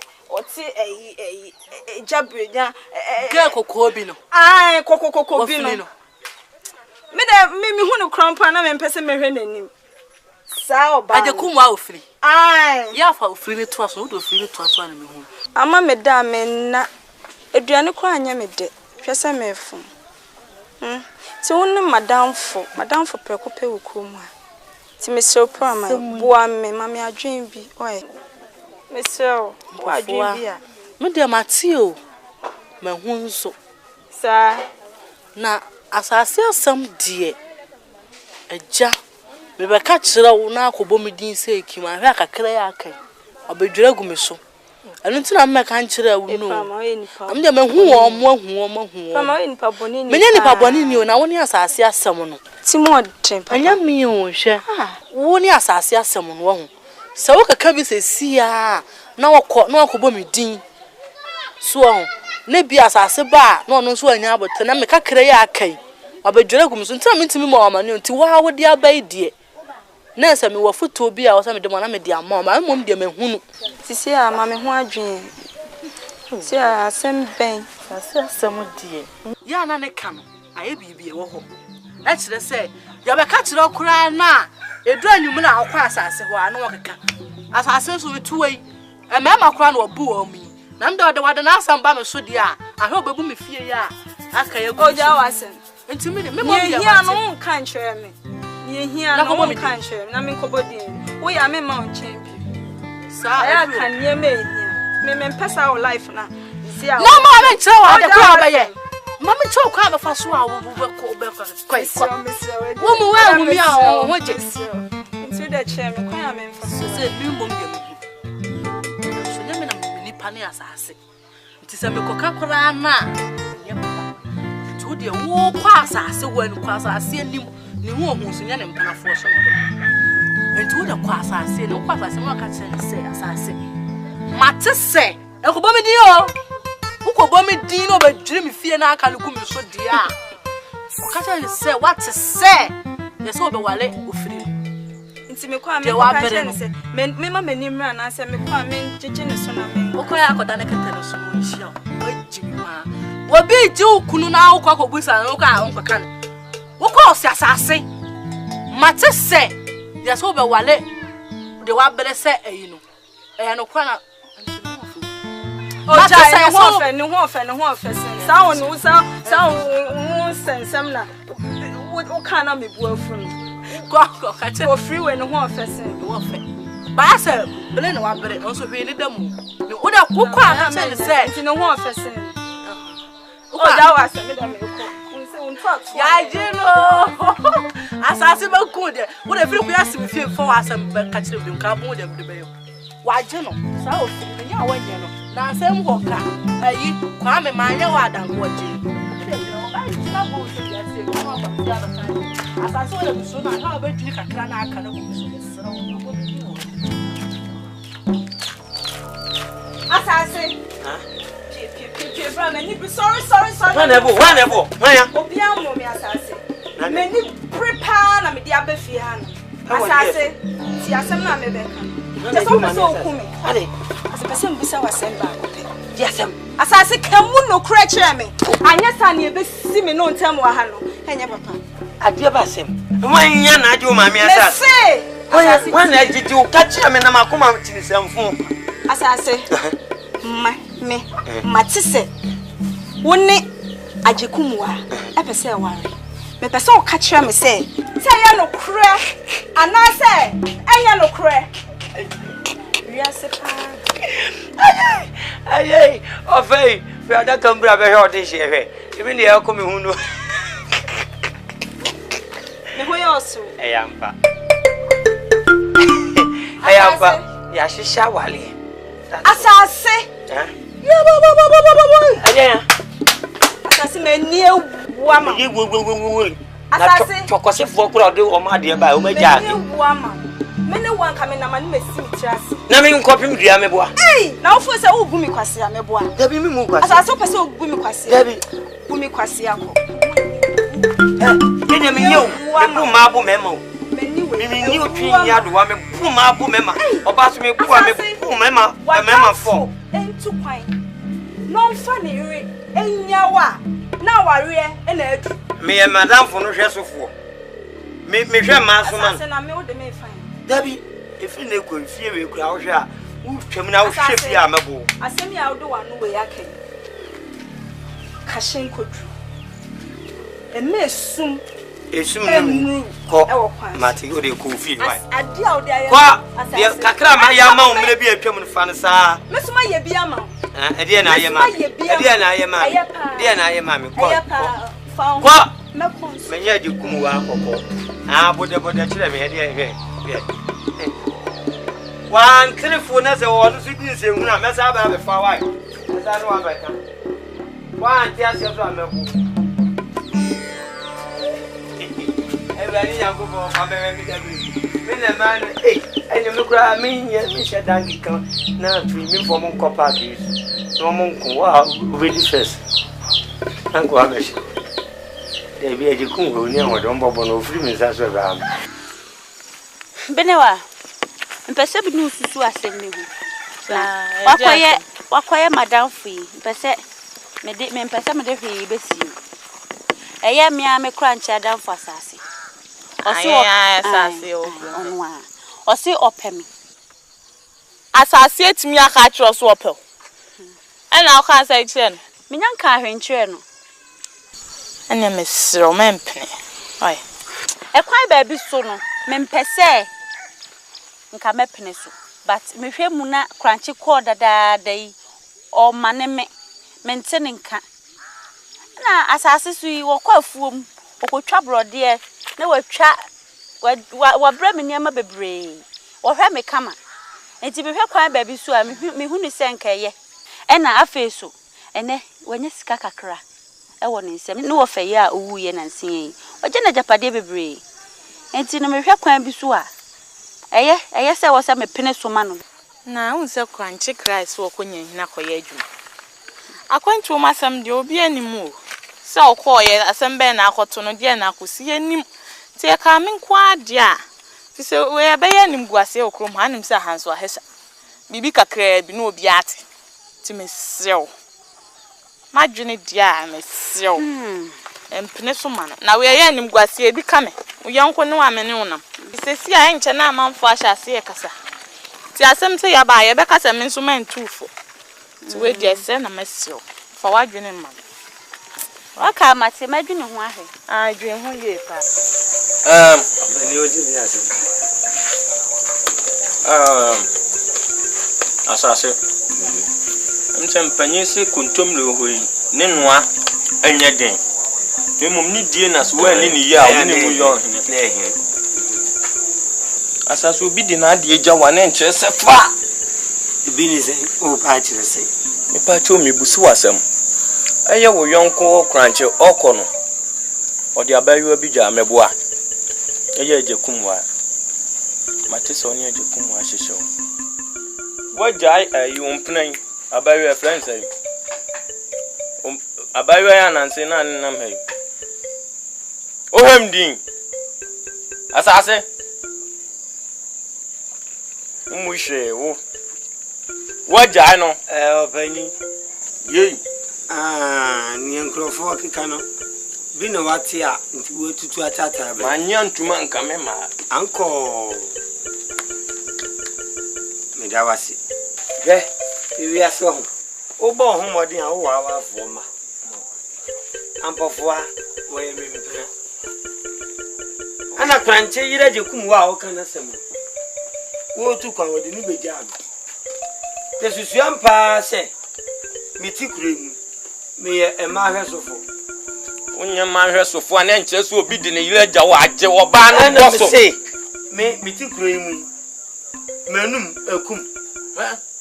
jabrenya ge kokko bi no. Ai kokko bi no. Me hu no krampa na me mpese mehwe nanim. Sa oba. Ajekumwa ofiri. Ai. Ya fa ofiri ni to aso, wo do ofiri ni to aso na me hu. Ama me da me na eduane kwa anya me de. Hwese me fu. Ti wonni madamfo prekope wukom ha. Ti mesel prama boa me mama adwen bi. Oye. Mesel boa adwen bi a. Me de matio. Me hu nso. Sa na asase asam die. Eja me be ka kire wo na akobo me din se ekima hwe akakra ya akan. Obedwira gu me so. Anu ntina me ka nkire wo no. Am de me hu wo mo. Pama we nipa boni ni. Me nipa boni ni o na woni asase asam no. Timo tempa. Anya mi o hwe. Woni asase asam no wo hu. Se wo kaka bi se sia na wakobo me din. So na bi asase ba na ono so anya abote na me kakra ya akan. Obedwira gu me so ntina me ntimi ma amane nti wa wo de abai die. Na se me wo foto bi a wo se me de mo na me de amma ma mom de me hunu. Sisi a ma me ho adwen. Si a asem ben. Asem die. Ya na ne ka no. Aye bibi e wo ho. Na kire se ya be ka kire okura na edu anyum na akwa asase ho ana wo keka. Asase so betuwei. E me ma kura na obu o mi. Na mde wade na asam ba me so die a ahwe obebu me fie ya. Aka ye gu. Oja wasem. Enti me mo bia. Hia no nka nkyere me. Ye hia no nka nkyere na me nkobodin. Wo ya me ma on champion. Sa ya kan ye me hia. Me mpesa wo life na. No ma me nkyere wa de kwa ba ye. Ma me nkyere kwa ba fa so a wo be kwai. Wo mu wa hu mi a ho je. Nti de che me kwa ya me mfa so se bi mbom de me. So ne me na me nipa ne asase. Nti se me koka kora na ye papa. To de wo kwa asase wan kwa asase anim ne hu ohun so nya ne mpanafo so no. Nti wo de kwa asase ne kwa asase ma ka kire se asase. Mate se e ko bo me di o. Wo bo me di no be dwire me fie na aka lugu me so di a. Wo ka kire se what say? Ye so be wale ofiri. Nti me kwa me ka kire se me ma manimra na se me kwa me jeje ne so na me. Wo kwa akoda ne kete no so no nhia. Wo jimi ma. Wo bi ji ukunu na wo kwa kobusa no ka on kwaka. Wo kwa osi asase. Mate se ye so be wale de wa bere se eyi no. Eya no kwa na Oja ne ho ofe sen. Sa wo no sa wo sensem na. Wo kana me bu afuru. Kwa ka che wo free we ne ho ofe sen. Wo fe. Ba se bele na wa bere no so hwe ni damu. Ni wo da ko kwa na me se ti ne ho ofe sen. Oja wa se me da me ko. Ya jino. Asase ba ku de. Wo da firi ku ya sim fie fo asem ba ka kire bi nka bo de be yo. Wa jino. Sa o firi nya wa nye no. Na asem ko ka. Ayi kwa me ma nya wa dan ko je. Asase wo de so na ha ba dwini kakra na aka na ko so sere wo. Asase. Bra, sorry. When ya? Obia mo me asase. Many prepare na me dia ba fie ha no. Asase, ti asem na me be ka. Just so ku me. Ade. Asase mbisa wasem ba ko pe. Di asem. Asase kamu no kura kire me. Anya sa na e be si me no ntem wa ha no. Enye papa. Ade ba asem. Wan ya na ade o ma me asase. Asase. Wan na jiji o ka kire me na makoma tinisamfo. Asase. Matise woni ajekumwa epese e ware me pese o ka kire me se ya no kure ana se enya no kure wiase pa ayey ofei fi ada kambra be he odi hwe even dey ko me hunu me ho yoso eyampa ayaba ya shisha wale asase ya baba anya asase meni ewu ama yi wo asase chokose fo kura de o ma de ba o ma ja ewu ama mene wan ka me na mani mesi mitrase na me nkopim dua me boa na ofo se wo gumi kwase ya me boa dabi mi mu kwase asase pese wo gumi kwase dabi gumi kwase akọ yenya me nyew me bu ma bu mema mi ni otwi ya do wa me bu ma bu mema oba so me bu me bu mema mema fo entu kwan no fa ne yire enya wa na ware e na adu me ye madam fo no hwe sofo me hwe ma so man asase na me wo de me fan dabi efi na ekọ fie we kura wo hwe a wo twam na wo hwe fie a mebo asemi a wo do wa no we yaken kashin kodru eme esum no ko mati o de ko fie wa ade a wo de aye kwa de kakra ma ya ma o mre bi atwam no fa no sa mesuma ye bi ama ede na aye ma ede na aye ma ede na aye ma me ko kwa menye de kum wa akoko bode kire me ede hwe wan telefone na se wo no su din se hu na me sa ba be fa wa me sa no wa ba ka wan ti ase so amebu Everybody young go for me na man ene me kura me nye me she dangi kan na free me for mon kopa bi so mon ko wa really first anko ameshi de bi eji kun go ni awon don bobo no free me sa so ba Benewa mpese bi no susu asem ne hu wakoye madam fui mpese me mpese me de hwe besi eye mia me kura ncha dan fo asase asase onwa osi opemi asase etimi aka kiro so opel ena o kan say kire no minyan ka hwenkire no ene mesro mempene oi ekwan ba bi so no me mpese nka mepene so but me hwe mu na kranchi call dada dai o mane me mente nka na asase so yi wo kwafuom okotwa brode na watwa wa bra me niam bebre wo hwe me kama enti me hwe kwan ba bi so a me hu ni senkaye ena afeso ene wanya sika kakra e wo ne nsem ne wo faye a owuye na nsen oje na japade bebre enti no me hwe kwan bi so a eye se wo se me pene so ma no na unse kwanchi Christ wo konye na koye adwuma akwantu masam de obi animu se okoye asembe na akoto no de na akosi anim te ka men kwa de a ti se we be ya nim guase okrom hanim se hanso ahesa bibi kakra bi no obi ate ti mesew madwene dia mesew empene so man na we ya nim guase bi kame uyanko ne wa mene unam se si a enche na amanfo ahase e kasa ti asem se ya ba ye be kasa men so man tufo ti we de se na mesew fa wadwene man waka mate madwene ho ahe adwen ho ye pa ni oji ni ase asase mtempanyi se kuntom le hoyi ne noa anya den memom ni die na so wa ni ya wo ni mu yo hene asase obi di na ade agya wa na nkyere se fa bi ni se o pa kyere se me pa cho me busu wasam eye wo yonko kranche okono odi abayo bi gya meboa eye ajekumwa matese oni ajekumwa hyehye wajai ayumpnan abayo friends ay abayo ya nanse na nam hay ohemdin asase umushe wo wajai no opani yei ni enkrofo kika no bi no wate a nti wo tutu atata ba manya ntuma nka mema anko me da wase ge ewi aso ho obo ho modin a wo wa afo ma ampofoa wo ye me mpena ana kranche yira je kum wa o kana sam wo tu kwa wodi ni beja am te susu ampa se miti kuremu me e ma hwesofo onye ma hwesofo a na nkyere so obi di ne yire agya wo agye wo ba no boso me miti kuremu Menum ekum.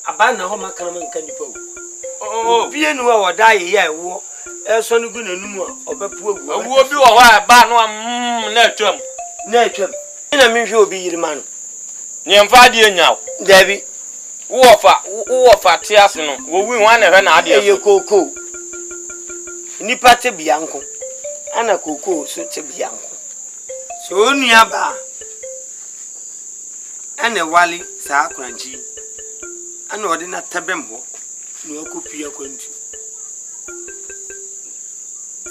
Aba na ho makana man kan nipa o. Bie nu wa da ye ya wo. So no gu nanum a obepu agu. Awu obi wo ho aba no na atwam. Na atwam. Ina menhwe obi yirima no. Nyemfa de nyaw. Dabi. Wo fa te ase no. Wo wi wan na hwe na ade. Ye koko. Nipa te bianko. Ana koko so te bianko. So onua ba. Ana wali sa akranchi. Ana odi na tabem ho. No akopia kwantu.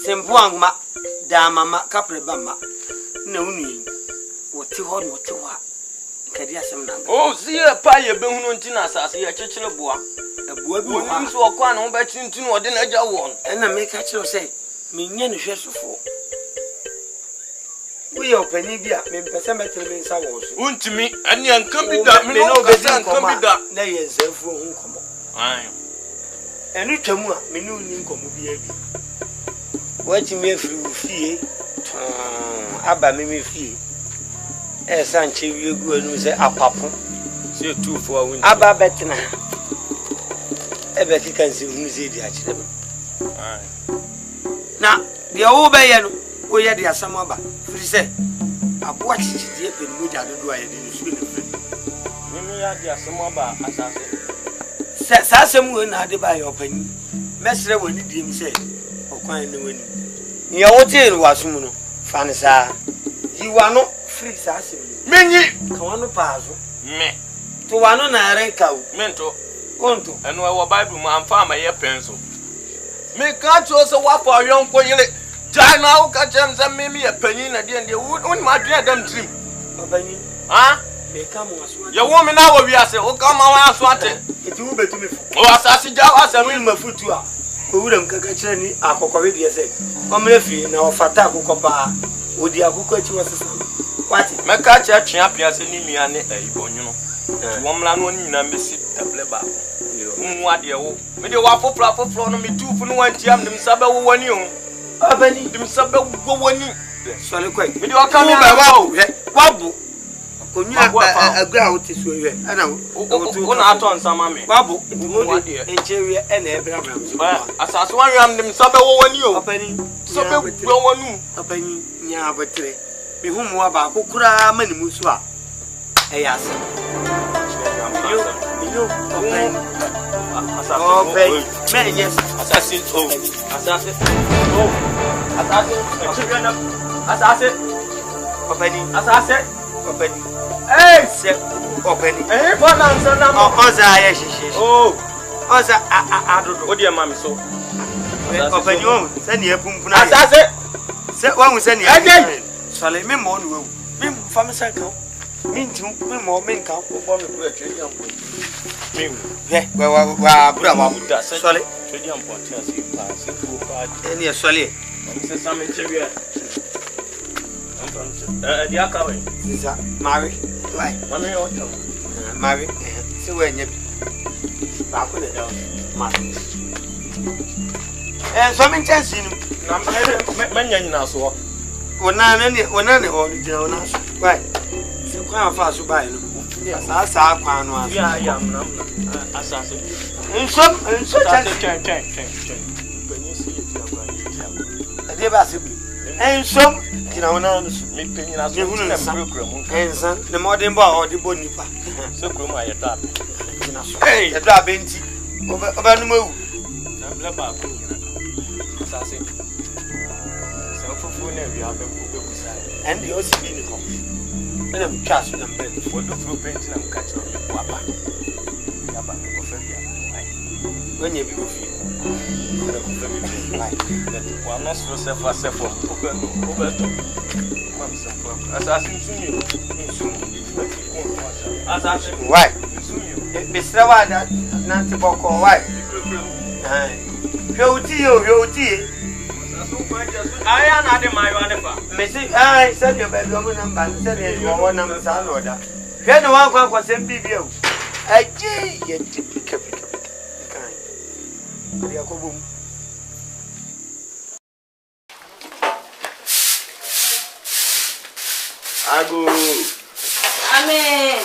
Sempo angma da mama kapre bama. Na unu wote ho no wote wa. Kadi asem na. Oh, see pa ye behunu ntina asase ye kyekere boa. Aboa bi wo. Oni so okwa na wo ba tintinu odi na agya wo no. Ena me ka kire say menye no hwe sofo. We opani bia me mpese metere me nsa wo so. Untimi ane anka bi da me no be anka bi da na ye nsafu ho nkomo. Ai. Enu twamu a me no ni nkomo bia bi. Wati me firi fie. Aba me fie. Sanche wi egu anu se apapo. Se tufo a wunti. Aba betena. Ebe kika nse hunu se di akire me. Ai. Na de wo be ye no wo ye de asam aba. Firi se abo achichidi e penu ja dodo aye de nsu ne firi. Mimi ya de asam aba asase. Se asam wo na de ba ye opani. Mesre woni die mi se okwan ne woni. Ye wo te no wasum no fa ne sa. Yiwa no free sase menyi ka wano paazo me to wano na renka o mento onto eno e wo bible mu amfa ma ye penso me ka cho so wa for yonko yele jai na wo ka chem se me ye panyin na de won ma dwen adam dream obani ha me ka mo aso ye wo me na wo wi ase wo ka ma wa aso ate eti wo betumi fu o asase ja wa ase me mafutu a owuram kaka kire ni akokore de se o mre fi na ofata akokopa odi akoko achi wasesa wati meka cha twa apia se ni nua ne ayibonyono wo mla no nyina mbesi table ba mu ade wo me de wa foforo no me tufu no wantiam dim sabe wo wani o abani dim sabe wo wani sole kwai me de wa ka me ba wo wabu konya agura wote so we ana wo na ato nsama me wabu enchewe ena ebra bra ba asase wan yam dim sabe wo wani o abani sabe wo wani abani nya abetre me humu aba kokura manimu so a eyase yo asase me yes asase asase asase openi asase openi se openi bona nsana oza ya shishi oza adodo odi e mami so openi o se ni epumpuna asase se wa se ni sole me mo no me fam se kan me nti me mo me kan bo me kura twedi ampo me wa bura wa sole twedi ampo ti asi pa se ku pa eni sole se samen chewe di aka we sisa mari why mami o tam mari se we nya ba ko le da ma so me chance ni na me nya nyina so wona ne ho jina wona so why se kwa fa so bai no asa kwa no aso ya mna asase nso chance chen penyi si ti agba ni ade ba se bi nso jina wona no so me penyi na so na kura mu ensan ne modern bo a odi bo nipa se kura mu aye da jina so e da benti oba no mawu na bla ba ko nyina asase fufu na wi abe ku sai and the OCB ni ko ena mtwa so na mbe fodo fro paint na mkacha ko aba ya ba ko fa bia ai wenye bi ofi na ko fa bia ai wa no so se fa se fo ko be no ko be to mam se fo assassin sunyo assassin why sunyo be srawa na ti boko why ai hweuti aya na de mayo anefa mesi ai se de ba bi o na mba se de wo na msa no da hwe no wa kwa sem bibia o aji ye ti pika kan ya ko bum ago amen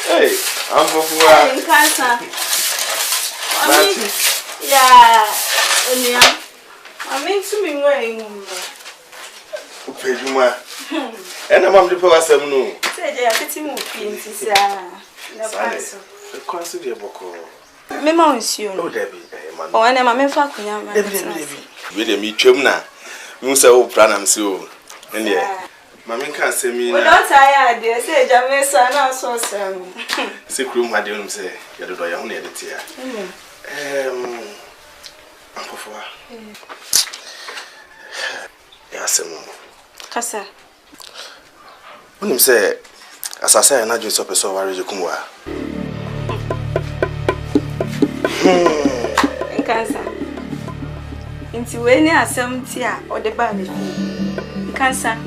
hey Amfofua. Nkasa. Yeah, Onia. Ami tumi nwa enwum. Upejuma. Ena mam de pe wasam no. Say je akiti mu pinti sia. Na paso. Kwanso de boko. Me ma onsio no. O Debbie, man. O ene ma me fa kunya ma. Debbie. We de mi twam na. Mi se wo pranam se o. Ene. Mami kan se mi na. We don't tire de say je me sa na so sam. Se krum ha de unum se ye do ya ho na ye de tia. Amfofua. Ya se mo. Kasa. Unim se asasa na jo so peso ware je kumwa. Nkansa. Nti we ni asem ti a ode ba me fi. Nkansa,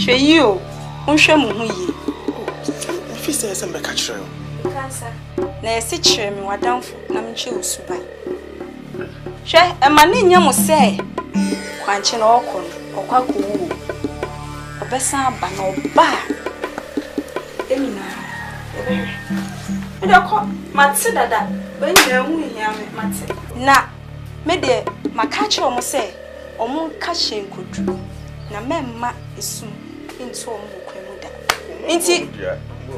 hwe yi o. Nhwe mu hu yi. Fi se se mbeka kire o. Nkansa. Na ese kire me wadamfo na mche osuban. Hwe e ma ne nya mo se kwanche na okọ okwa ko wu. Obesa ba na oba. Emina. Edako matse dada. Benya hu hia me matse. Na me de makache omo se omo ka hyenkodu na memma esum into omo kwemu da. Nti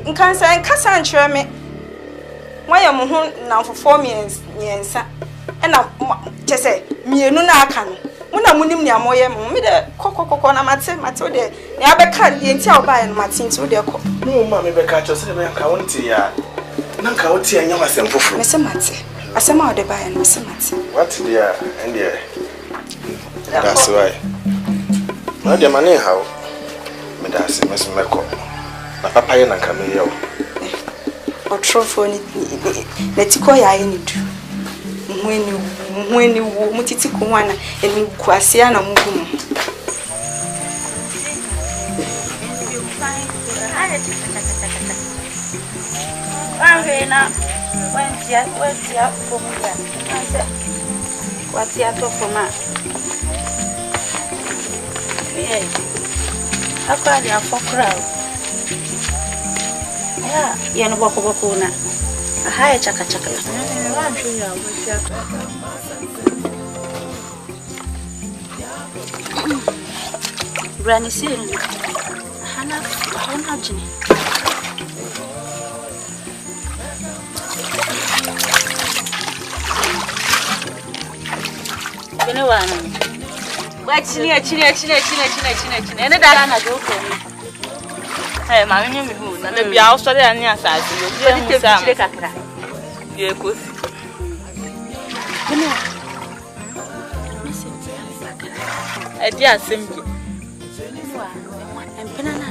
nkansa nkasa nkyerɛ me. Waya mo ho na mfofo miensa. Na chese mienu na aka no. Muna munim ni amoye mo me de kokokoko na mate o de ne abeka ye nti a oba ye no mate nti o de ko. No ma me beka cho se de me ka wonti ya. Na nka woti anya wasem foforo. Me se mate. Asema o de ba ye no me se mate. What there and there. That's why. Na de mane how. Me da se me so meko. Na papa ye na nka me ye o. O trofo ni letiko ya ye ni du. Mweni wo mutiti kunwana eni kwasia na mugu mu. Angena wentia pomula. Kwatia to poma. Akwa ya fokra. Ya yeno boko na. Ahaya chaka. Brani siri. Hana jini. Bene wana. Wa chini. Ene dara na joko. Eh, mami nyumi hu na be bia osore ani asase yo. Bi te chire kakra. Ye kosi. Bene. Edi asembi. Empena na.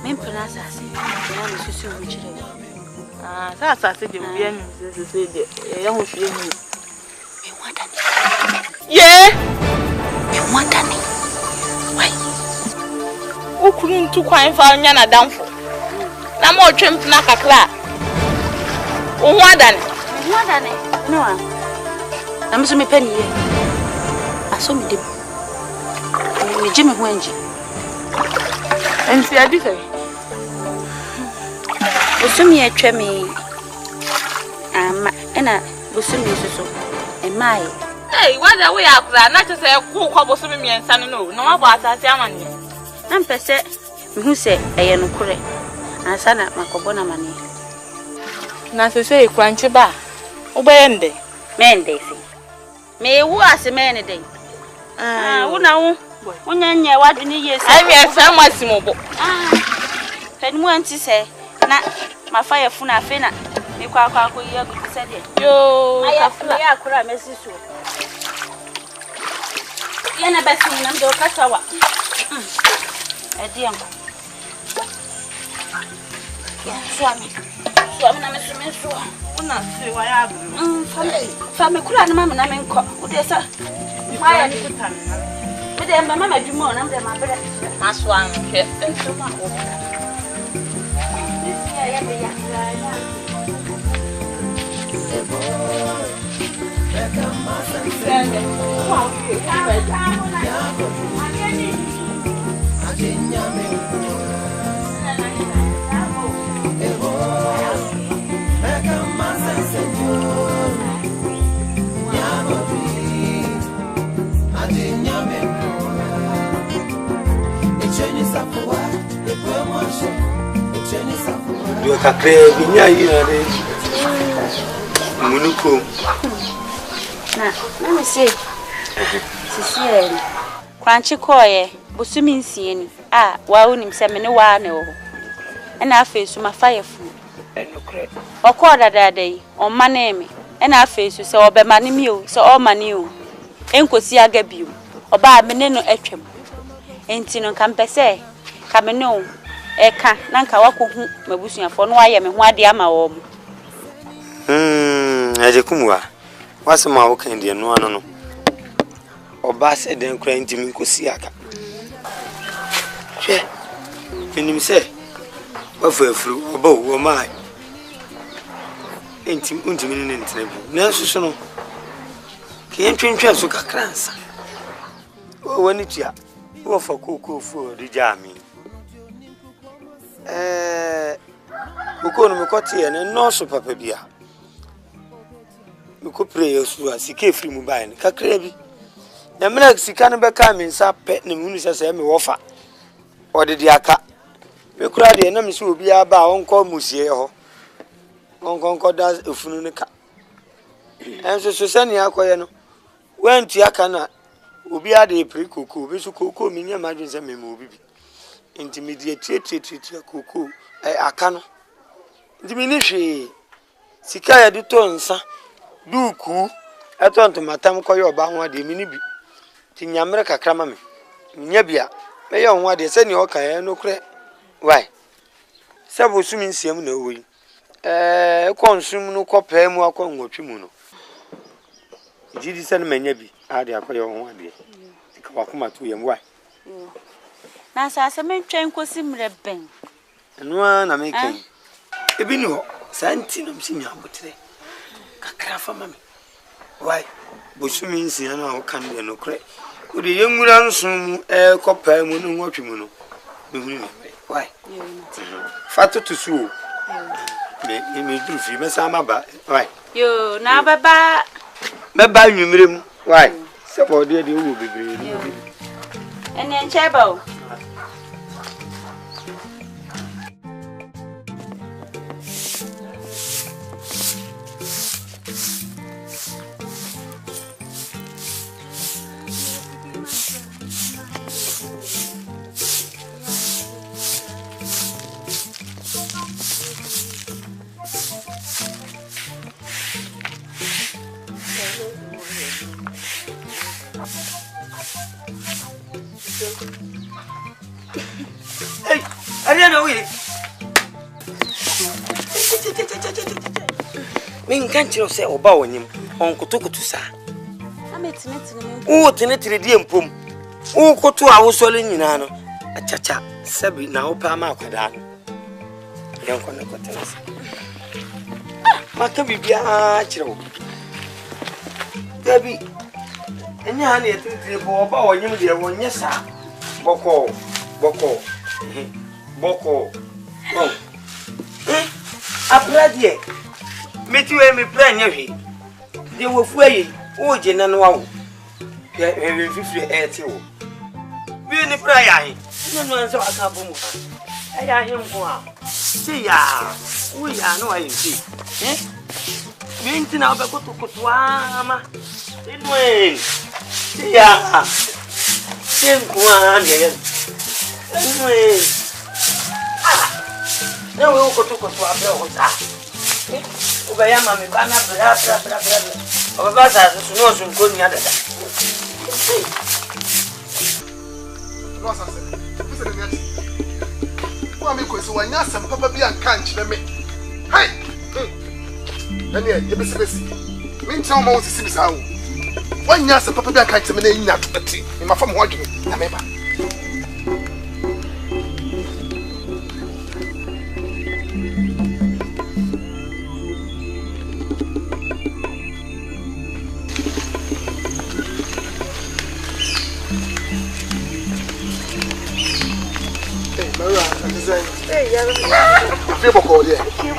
Mempena asase. Na me susu hu chire. Ah, sa asase de bia mi se de. E ya hu hwe mi. Me wada ni. Ye! Me wada ni. Why? Okunu ntu kwan fa nya na damfo. Na ma otwem na kakra. Wo ho adane. Wo adane. No a. Na me so me pani ye. Aso me dem. Me jimi ho anji. Ensi adi fe. Osumi etwa me. Ama ena osumi soso. Emai. Hey, wada we akra na che se ku kwa bosumi miensa no. Na wa bo asase amane. Na mpese mehu se eye no kure. Ansa na makobo na mane. Na se kwanche ba. Ubende. Mende si. Me wu ase mene den. Wo na wo. Wonya nya wadu ni yesi. Ai me asa masimobo. Fanimu anti se na mafa ye funa afe na me kwa ye gudu se de. Yo, kafuna ya akura mesisu. Yana basi na ndo kasawa. Ediam. Ya swami na mesumesu. Una se wa ya abu. Fami kula na mama na menko. Udesa. Maya ni kutana. Bede mama jumo na mde mabere. Maswa nke ensoma ko. Disia ya be ya. do kakra bi nya yi na de munuko na me say sisi kranchi koye bosumi nsie ni wa onim se me ne wa na wo na afesu ma fayefu enokre okoda dadai on maneme na afesu se obema ne mi o se o mane o enkosi aga biu oba me ne no atwam enti no kampese ka me ne o eka na nka wakohu mabusuafo no aye me ho ade ama wo mo aje kumwa wasema wo kan de no ano no oba se den kra ntimi nkosi aka hwe enim se wafafuru oba wo mai ntimi ne ntene bi na susu no ke ntwentwe so kakransa woni tia wo fa koko fu de jami uko no mekoti ene no so papa bia uko pray so asike free mu bai kakra bi na mena sika no beka me nsa pe na munu sese me wofa ode di aka me kura de na me se obi aba onko musie ho onko da efunu ne ka enso so sani akoye no wantu aka na obi ade pri koko obi so koko mi nya madwen se me obi bi intimidate tie koko aka no ndimi ni hwe sika ya du to nsa duku etonto matam koye oba ho ade mi ni bi ti nyamre kakra ma me nya bia me ye ho ade se ni o kan no kre why sabo sumi nsiam na oyi konsum no kopa mu akonnwotwe mu no jidi se no manya bi ade akoye ho ade ti ka wakoma to yem why na sa me ntwen kosi mreben no na me kan ebi ni ho santi no msi nyabotre kakra fa ma me why bosumi nsia no a kan de no kre o de yemura nsum kopa mu no nwotwe mu no me hunu me why fatu to su me do fi me sama ba why yo na baba me ba nwumrem why se bo de wo bebre ene ncheba hey ariana we min kan tiro se oba wonyim on kutukutu sa o tenetire die mpom o kotu awosole nyina no achacha sabi na opa ma akwada no yanko na kotenasa maka bibia kire Debi enya ha na etire bo oba wonyim de wonye sa boko apradie metiwe me planya hwe de wofu ayi o je na no wo he fifre eti wo bi ni pra ya hi no anso aka bo mu aya hi nko a ti ya wo ya no ayi ti bi ntina obe kutu ama inwe ti ya nko a de inwe na we kutu abe o ta Ubaya mami bana bra. Obaba za su no su nko ni adada. No sa se. Pese de nyati. Wa mi ko se wa nya sam papa bi anka nkyere me. Hey. Dani e besi. Mi ntia mo sisi bisa wo. Wa nya sam papa bi anka nkyere me na nya toti. Mi ma fam ho adwene na me ba. Hey, yeah. Feel boko there. Hey,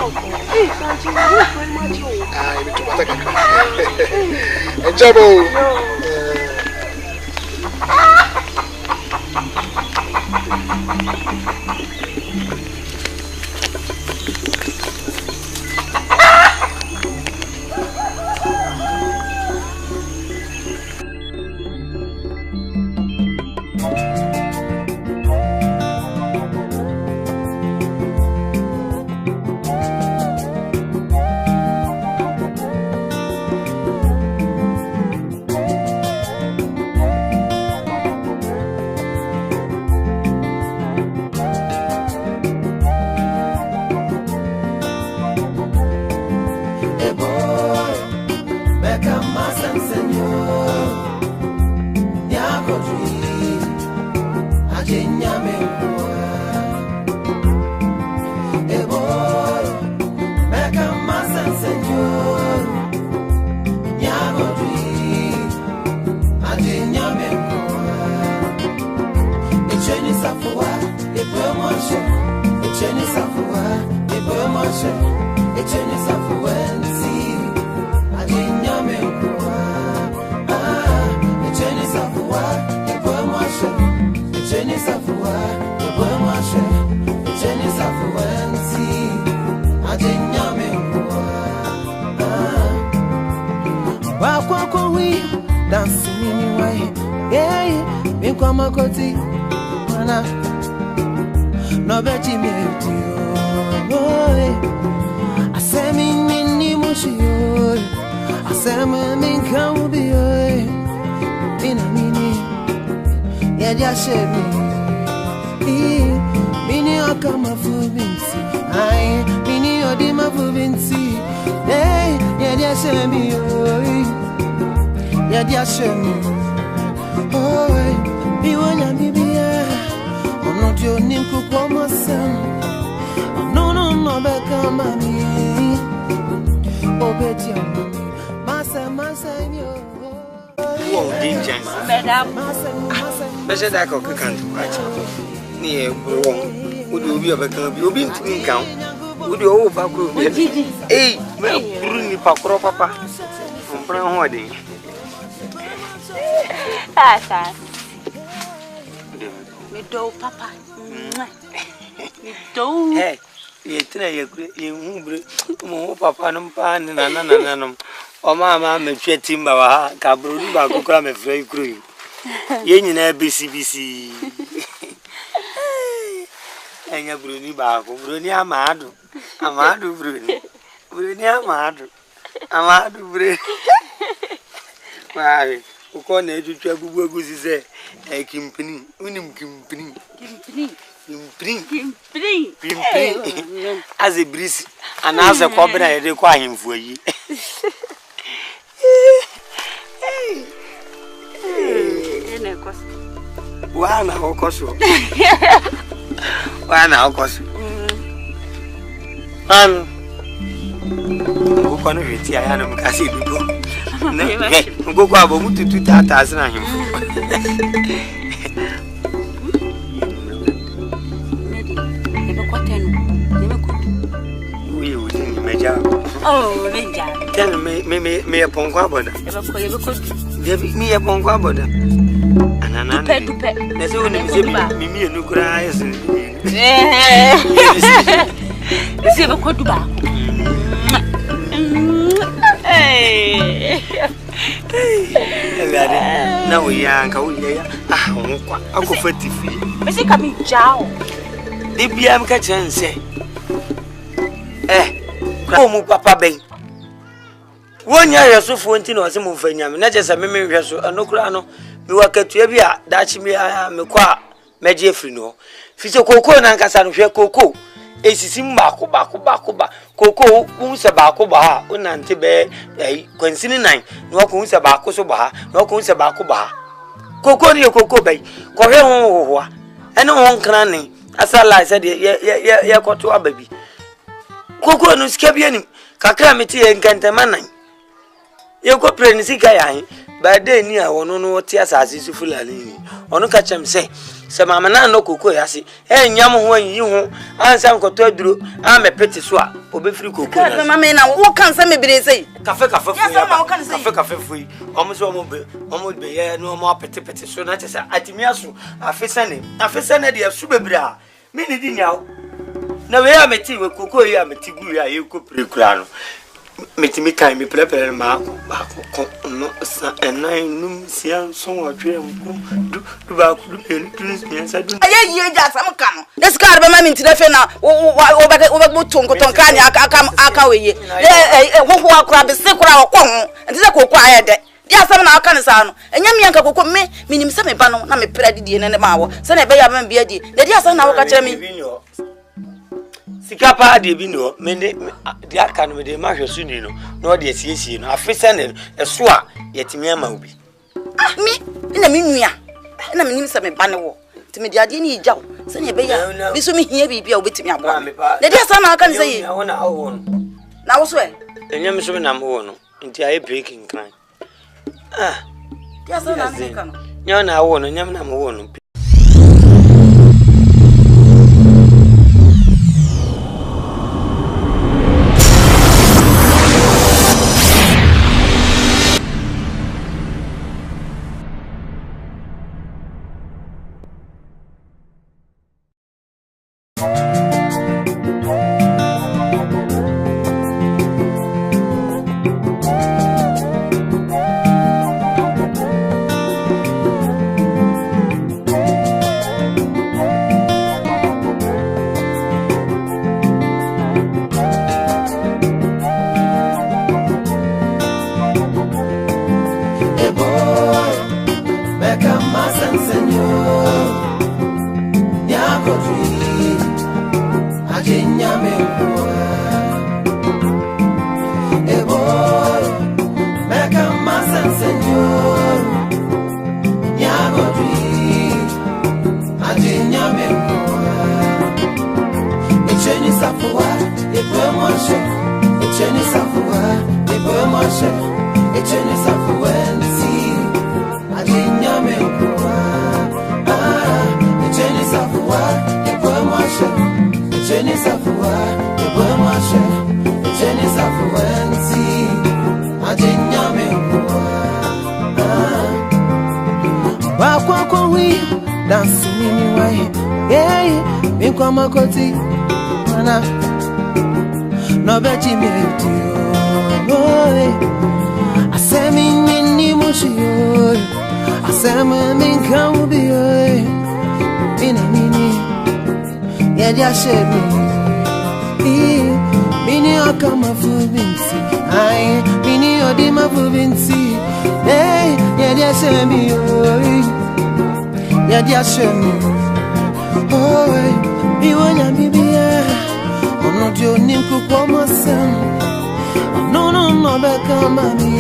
me too much. Enjoy. dancing in your way. Yeah, me come a coti, mana. No betty me to I say me ni mushi. I say me come be in a mini. Yeah, just share me. Mini Akama Fubinsi. I mini Odima Fubinsi. Hey, yeah, just share me. Yeah, just share me. Oh, me wanna be here. I'm not your name, Kukoma son. No, back on mommy. Oh, Betty, Massa, yo. Whoa, danger. Madam. Better that I can't watch. Near wrong. Would you be a back? You'll be in count. Would you all back? Hey, well, Papa. From Brown Wedding. Me do, Papa. Me do. Hey, you Papa, no pan, and oh, Mamma, me chat him about Cabru, Bacoca, me free crew. Yen in BCBC. And a Bruni Baco, Bruni Amado, Amado Bruni, Bruni Amado, Amado Bruni. Why, who can't educate Google a Kimpini, Unim Kimpini, Kimpini, as a breeze, and as a cobra, I require him for ye. Why now, Cosso? Why now, Cosso? Who can reach? I am Cassie. Go about to 2,000. We would imagine. Oh, tell me a ponquabada. Me a ponquabada. And another there's only me and cries. Let's have a quadruba. Now we are going. I'll go for TV. Missy coming chow. The BM catch and say, oh, Papa Bay. 1 year so 14 or some of them, not just a memory, and no crano. We work at Yabia, Dutch me, I am a qua, Majefrino. Fiso cocoa and Cassan, cocoa. A simba, cocoa, who's a bacoba, unantibe, a coincident, no coons a bacosoba, no coons a bacoba. Cocoa, your cocoa bay, Correa, and no one cranny, as I said, yeah, got to a baby. Cocoa no scabian, Cacamity and Cantamanine. You go pregnancy guy, but then near one no tears as is full of on catch him say, some mamma no cocoa, I see, and yam when you answer Uncle Todru, I'm a pretty swap, or be free cocoa. Mamma, what can some be say? Cafe free, almost almost be no more petty, so not as I timiasu, I face any of Subebra, meaning now. Now we are met with cocoa, I am a tibuya, you could pre-crown. Metimi kai mi prepare ma no and nine sian so adwem do ba ku do miensa do aye ja sam kan this car be ma mi ntire fe na wo tonkoton kan aka weye wo akura be se kura wo ho ntise kokko aye de dia sam na aka ne sa no enya mi anka kokko me nim se me ba no na me pra didie ne ma wo se na be ya ma bia di na dia sam na wo ka kire mi Sikapa de bino, mende the Akan with the Marshal Sunino, nor the CC, no, a face and a swat, yet me a mouby. Me, in a minia, and I mean some banner. To me, the idea job, send a bayer, this will me here be with me. The dear son, I can say, I want our own. Now, swear, and you're so number one, until I breaking crime. Ah, yes, you're now one, and you're number one. Senor, Yagodri, Ajinya Mekua, Ebo, Meka Masan Senor, Yagodri, Ajinya Mekua, Echeni Safua, Ebo Moshe, Echeni Safua, Ebo Moshe, Echeni Safua, Ajinya Mekua, Echeni Safua, Ebo Moshe, Echeni Safua, Ebo Moshe, Echeni Safua, Ajinya Mekua. Wakwa wi dancing in your way, yeah, me kwama koti, mana, no beti me tu, I say me ni mushi, I say me come be, mini, yeah, just share me, mini okama fubinsi, I, mini odima fubinsi, hey, yeah, just share me, yeah, just share me, oh, you wanna be here, I'm not your name, Kukoma son, no, Becca, mommy,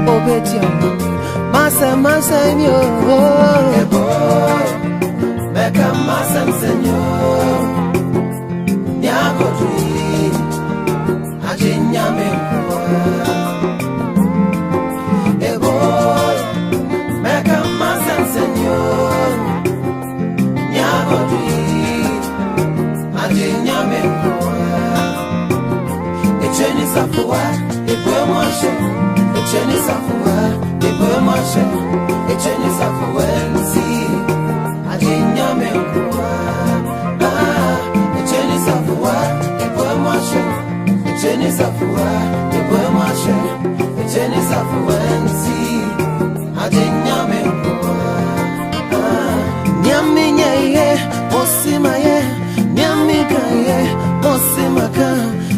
oh, bet you, Massa, yo, Becca, Massa, senor, Yago tree, Ajinya Mekua, Becca, Massa, senor, Yago tree, Ajinya Mekua, Echeni Safua, Ebo Moshe, Echeni Safua, Ebo Moshe, Echeni Safua, Ajinya Mekua, Echeni Safua, Ebo Moshe, Echeni Safua, Ebo Moshe, Echeni Safua, Ajinya Mekua, Nyaminya ye, Osima ye, Nyamika ye, Osimaka,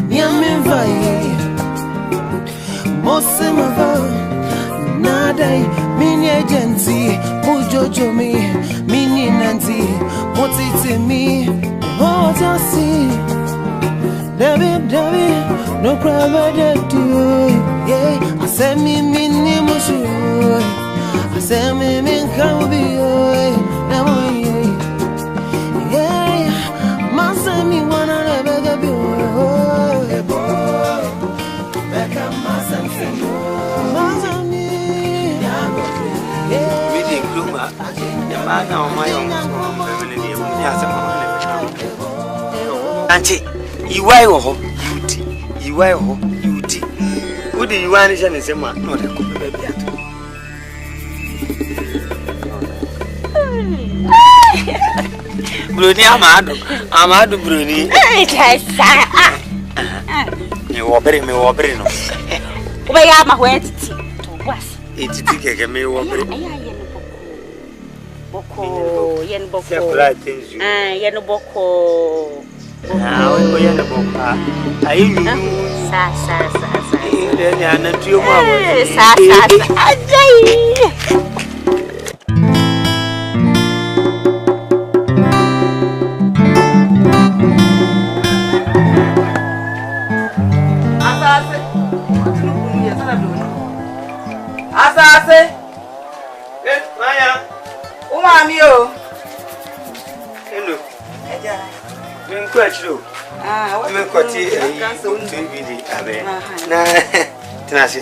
Nyamiva ye, Mosimava, Nadai, Mini agency, Mujojo me, Mini Nancy, Motiti me, oh, just see, David, no crab, yeah, I said me, Mini Mushi, I said me, Min Kabi, yeah, Massa me, one of the baby, Becca Massa, Meeting Gluma, the man of my own family, Auntie, you are home, you are home, Who do you want to send a man? Not a couple baby. Bruni Amado, Bruni. You are very me or Brino. Where am I? Where to was? It's a ticket, me or Boko, yen boko, yen boko. Now, yen boko. I knew Asase. Maya. Umami o. Hello. Eja. Min kwachiro. Min kwati TV abe. Na tenasi.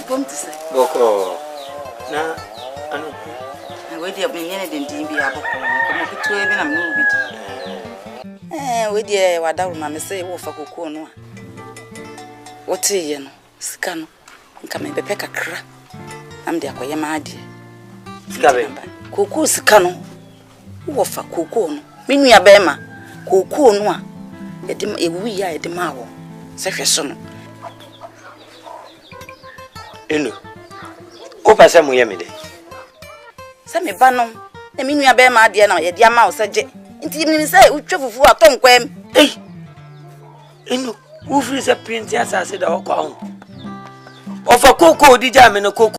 Pomtse. Boko. Na anu. We dey be nyene den bi aboko. Ko kitu e bi na me bi. We dey wadawo na me say wo fa kokoo no a. Wote ye no sika no nka me bepe kakra am de akoye maade sika be kokoo sika no wo fa kokoo no menua be ma kokoo no a edim ewuyi a edim awo se hwe so no eno o pa se mo ye me de se me ba no e menua be ma ade na ye de ama wo se je nti ni se utwa fufu atonkwam eno Ufri se pinti asase da okwa ho. Ofa koko di jam no koko